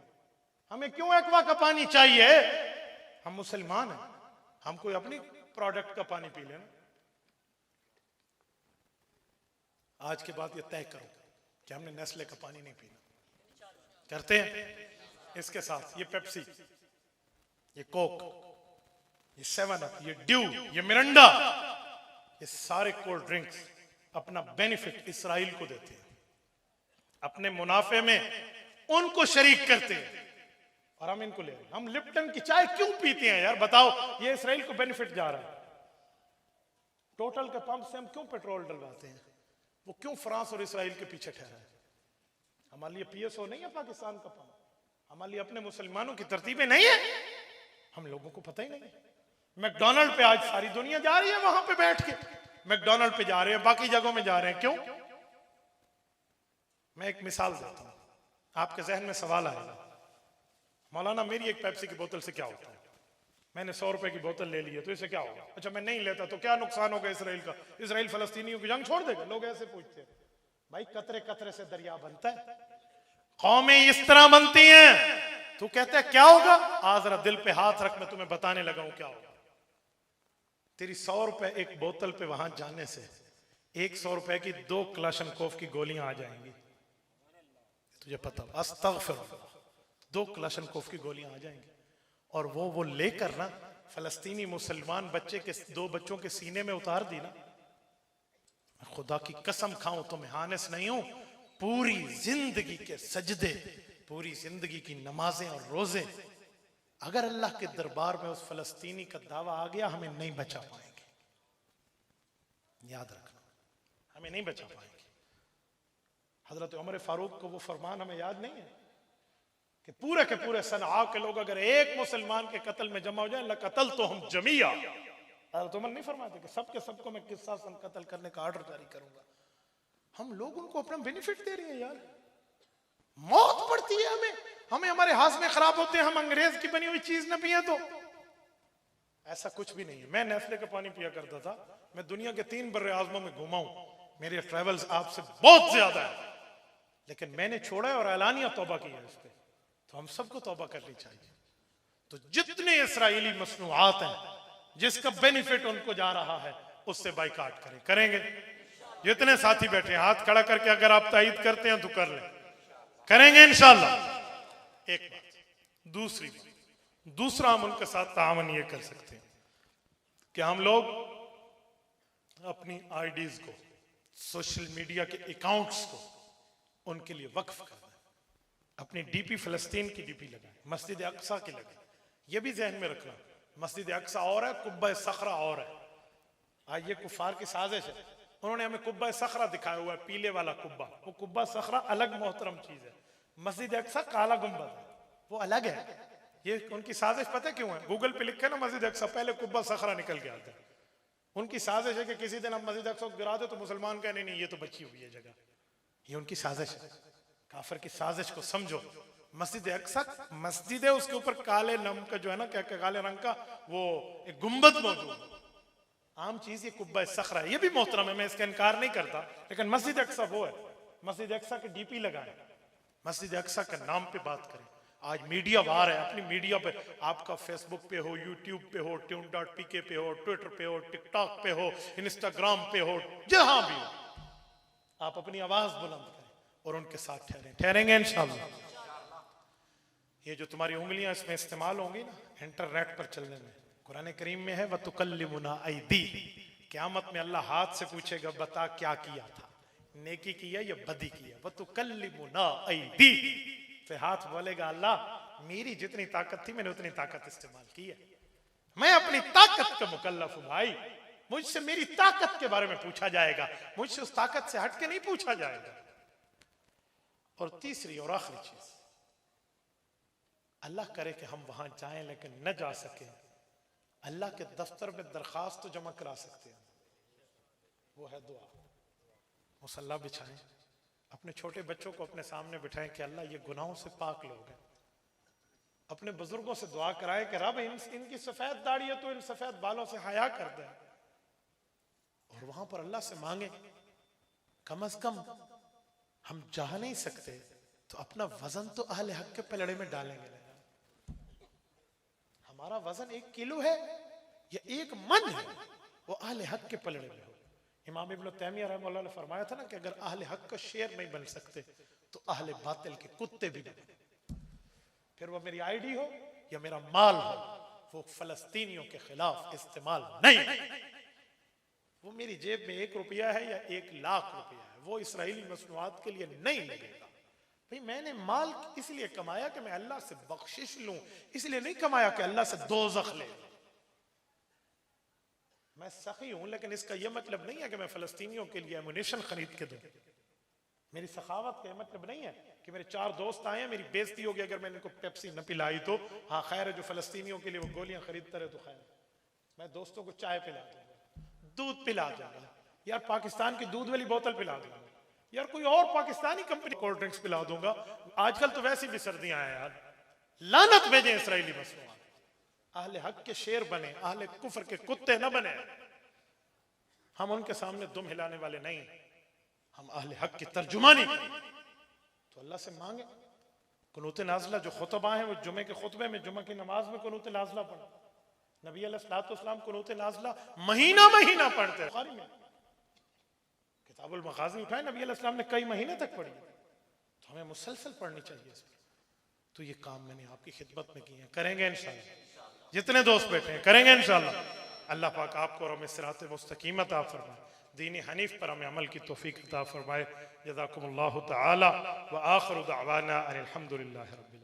हमें क्यों एक्वा का पानी चाहिए? हम मुसलमान हैं, हम कोई अपनी प्रोडक्ट का पानी पी लेना। आज के बाद ये तय करो कि हमने नेस्ले का पानी नहीं पीना। करते हैं इसके साथ ये पेप्सी, ये कोक, ये 7 अप, ये ड्यू, ये मिरिंडा, ये सारे कोल्ड ड्रिंक्स अपना बेनिफिट इसराइल को देते हैं, अपने मुनाफे में उनको शरीक करते हैं और हम इनको ले रहे हैं। हम लिप्टन की चाय क्यों पीते हैं यार, बताओ? ये इसराइल को बेनिफिट जा रहा है। टोटल के पंप से हम क्यों पेट्रोल डलवाते हैं? वो क्यों फ्रांस और इसराइल के पीछे ठहरा है? हमारे लिए पीएसओ नहीं है पाकिस्तान का पंप, हमारे लिए अपने मुसलमानों की तरतीबें नहीं है, हम लोगों को पता ही नहीं है। मैकडोनल्ड पे आज सारी दुनिया जा रही है, वहां पे बैठ के मैकडोनल्ड पे जा रहे हैं, बाकी जगहों में जा रहे हैं, क्यों? मैं एक मिसाल देता हूं, आपके जहन में सवाल आएगा, मौलाना मेरी एक पेप्सी की बोतल से क्या होता है? मैंने 100 रुपए की बोतल ले ली है, तो इससे क्या होगा? अच्छा मैं नहीं लेता तो क्या नुकसान होगा इसराइल का? इसराइल फलस्तीनियों की जंग छोड़ देगा? लोग ऐसे पूछते हैं। भाई कतरे कतरे से दरिया बनता है, कौमें इस तरह बनती हैं। तू कहता है क्या होगा? आज जरा दिल पे हाथ रख, मैं तुम्हें बताने लगा हूं क्या होगा। तेरी 100 रुपए एक बोतल पे वहां जाने से 100 रुपए की 2 क्लाशनकोफ की गोलियां आ जाएंगी, तुझे पता? अस्तगफिरुल्लाह, 2 क्लाशनकोफ की गोलियां आ जाएंगी और वो लेकर ना फलस्तीनी मुसलमान बच्चे के 2 बच्चों के सीने में उतार दी ना, खुदा की कसम खाऊं तो मैं हानिस नहीं हूं, पूरी जिंदगी के सजदे, पूरी जिंदगी की नमाजें और रोजे अगर अल्लाह के दरबार में उस फलस्तीनी का दावा आ गया, हमें नहीं बचा पाएंगे। याद रखना, हमें नहीं बचा पाएंगे। हजरत उमर फारूक को वो फरमान हमें याद नहीं है कि पूरे के पूरे सनआ के लोग अगर एक मुसलमान के कत्ल में जमा हो जाए, लकतल तो हम जमिया। हजरत उमर नहीं फरमाते कि सबके सबको मैं किस्सा सन कत्ल करने का ऑर्डर जारी करूंगा। हम लोग उनको अपना बेनिफिट दे रहे हैं यार, मौत पड़ती है हमें हमारे हाजमे खराब होते हैं, हम अंग्रेज की बनी हुई चीज न पिए तो। ऐसा कुछ भी नहीं है। मैं नेस्ले का पानी पिया करता था, मैं दुनिया के 3 बर्रे आज़मों में घुमा हूं, मेरे ट्रेवल्स आपसे बहुत ज्यादा है, लेकिन मैंने छोड़ा है और ऐलानिया तौबा की है इस पे। तो हम सबको तौबा करनी चाहिए। तो जितने इस्राएली मसनूआत हैं जिसका बेनिफिट उनको जा रहा है, उससे बाइकाट करेंगे। जितने साथी बैठे हैं हाथ खड़ा करके अगर आप तायीद करते हैं तो कर लें, करेंगे इंशाअल्लाह। एक बात। दूसरी बात, दूसरा हम उनके साथ तावन ये कर सकते हैं कि हम लोग अपनी आईडीज को, सोशल मीडिया के अकाउंट्स को उनके लिए वक्फ कर दें। अपनी डीपी फलस्तीन की डीपी लगाएं, मस्जिद अक्सा की लगाएं। ये भी जहन में रखना, मस्जिद अक्सा और है, कुब्बा सखरा और है। आज ये कुफार की साजिश है, उन्होंने हमें कुब्बा सखरा दिखाया हुआ है, पीले वाला कुब्बा। वो कुब्बा सखरा अलग मोहतरम चीज है, मस्जिद अक्सा काला गुंबद है, वो अलग है। ये उनकी साजिश पता क्यों है? गूगल पे लिखे ना मस्जिद अक्सा, पहले कुब्बा सखरा निकल के आता है। उनकी साजिश है कि किसी दिन हम मस्जिद अक्सा को गिरा दे तो मुसलमान कहें नहीं ये तो बची हुई है जगह। ये उनकी साजिश है। काफिर की साजिश को समझो। मस्जिद अक्सा मस्जिद है, उसके ऊपर काले नम का जो है ना, क्या काले रंग का वो एक गुंबद मौजूद। आम चीज ये कुब्बा सखरा है, ये भी मोहतरम है, मैं इसका इनकार नहीं करता, लेकिन मस्जिद अक्सा वो है। मस्जिद अक्सा के डीपी लगाएं, मस्जिद अक्सा के नाम पे बात करें। आज मीडिया वार है, अपनी मीडिया पे, आपका फेसबुक पे हो, यूट्यूब पे हो, tune.pk पे हो, ट्विटर पे हो, टिकटॉक पे हो, इंस्टाग्राम पे हो, जहां भी हो, आप अपनी आवाज बुलंद करें और उनके साथ ठहरेंगे इंशाअल्लाह। ये जो तुम्हारी उंगलियां इसमें इस्तेमाल होंगी ना इंटरनेट पर चलने में, कुरान करीम में है वतुकल्लिमुना ऐदी, क़यामत में अल्लाह हाथ से पूछेगा बता क्या किया था, नेकी किया या बदी किया। वतुकल्लिमुना ऐदी, फिर हाथ बोलेगा अल्लाह मेरी जितनी ताकत थी मैंने उतनी ताकत इस्तेमाल की है, मैं अपनी ताकत का मुकल्लफ हूं भाई, मुझसे मेरी ताकत के बारे में पूछा जाएगा, मुझसे उस ताकत से हट के नहीं पूछा जाएगा। और तीसरी और आखिरी चीज, अल्लाह करे कि हम वहां जाएं लेकिन न जा सके, अल्लाह के दफ्तर में दरखास्त तो जमा करा सकते हैं, वो है दुआ। मुसल्ला बिछाएं, अपने छोटे बच्चों को अपने सामने बिठाएं कि अल्लाह ये गुनाहों से पाक लोग हैं। अपने बुजुर्गों से दुआ कराएं कि रब इनकी सफेद दाढ़ी है तो इन सफेद बालों से हया कर दे। और वहां पर अल्लाह से मांगे कम अज कम हम जा नहीं सकते तो अपना वजन तो अहले हक के पलड़े में डालेंगे। हमारा वजन 1 किलो है या 1 मन है, वो अहले हक के पलड़े में हो। इमाम इब्न तैमिया रहमतुल्लाह ने फरमाया था ना कि अगर अहले हक का शेर नहीं बन सकते तो अहले बातिल के कुत्ते भी नहीं बने। फिर वो मेरी आईडी हो या मेरा माल हो, वो फलस्तीनियों के खिलाफ इस्तेमाल नहीं। वो मेरी जेब में 1 रुपया है या 1,00,000 रुपया है, वो इसराइली मसनूआत के लिए नहीं लगेगा। भाई मैंने माल इसलिए कमाया कि मैं अल्लाह से बख्शिश लूं, इसलिए नहीं कमाया कि अल्लाह से दोज़ख ले। मैं सखी हूं, लेकिन इसका यह मतलब नहीं है कि मैं फलस्तीनियों के लिए एमुनेशन खरीद के दूं। मेरी सखावत का मतलब नहीं है कि मेरे 4 दोस्त आए हैं, मेरी बेइज्जती होगी अगर मैंने इनको पेप्सी न पिलाई तो। हाँ खैर है, जो फलस्तीनियों के लिए वो गोलियां खरीदता रहे तो खैर, मैं दोस्तों को चाय पिला दूंगा, दूध पिला दूंगा, यार पाकिस्तान की दूध वाली बोतल पिला दूंगा, यार कोई और पाकिस्तानी कंपनी कोल्ड ड्रिंक्स पिला दूंगा। आजकल तो वैसी भी सर्दियां हैं यार, लानत भेजे इसराइली मसनूआत। अहले हक के शेर बने, अहले कुफर के कुत्ते न बने। हम उनके सामने दुम हिलाने वाले नहीं, हम अहले हक की तर्जुमानी करें तो अल्लाह से मांगे। कुनूत नाज़िला जो खुतबा हैं वो जुमे के खुतबे में, जुमे की नमाज में कुनूत नाज़िला पढ़ा। नबी अलैहिस्सलाम कुनूत नाज़िला महीना महीना पढ़ते। बुखारी में किताबुल मग़ाज़ी उठाए, नबी अलैहिस्सलाम ने कई महीने तक पढ़ी, तो हमें मुसलसल पढ़नी चाहिए। तो ये काम मैंने आपकी खिदमत में किए हैं, करेंगे इंशाअल्लाह। जितने दोस्त बैठे हैं करेंगे इंशाअल्लाह। अल्लाह पाक आपको और हमें सिरात मुस्तकीम अता फरमाए, दीन हनीफ पर हमें अमल की तौफीक अता फरमाए। जज़ाकुमुल्लाहु तआला व आखिरु दअवाना अनिल हम्दुलिल्लाहि रब्बिल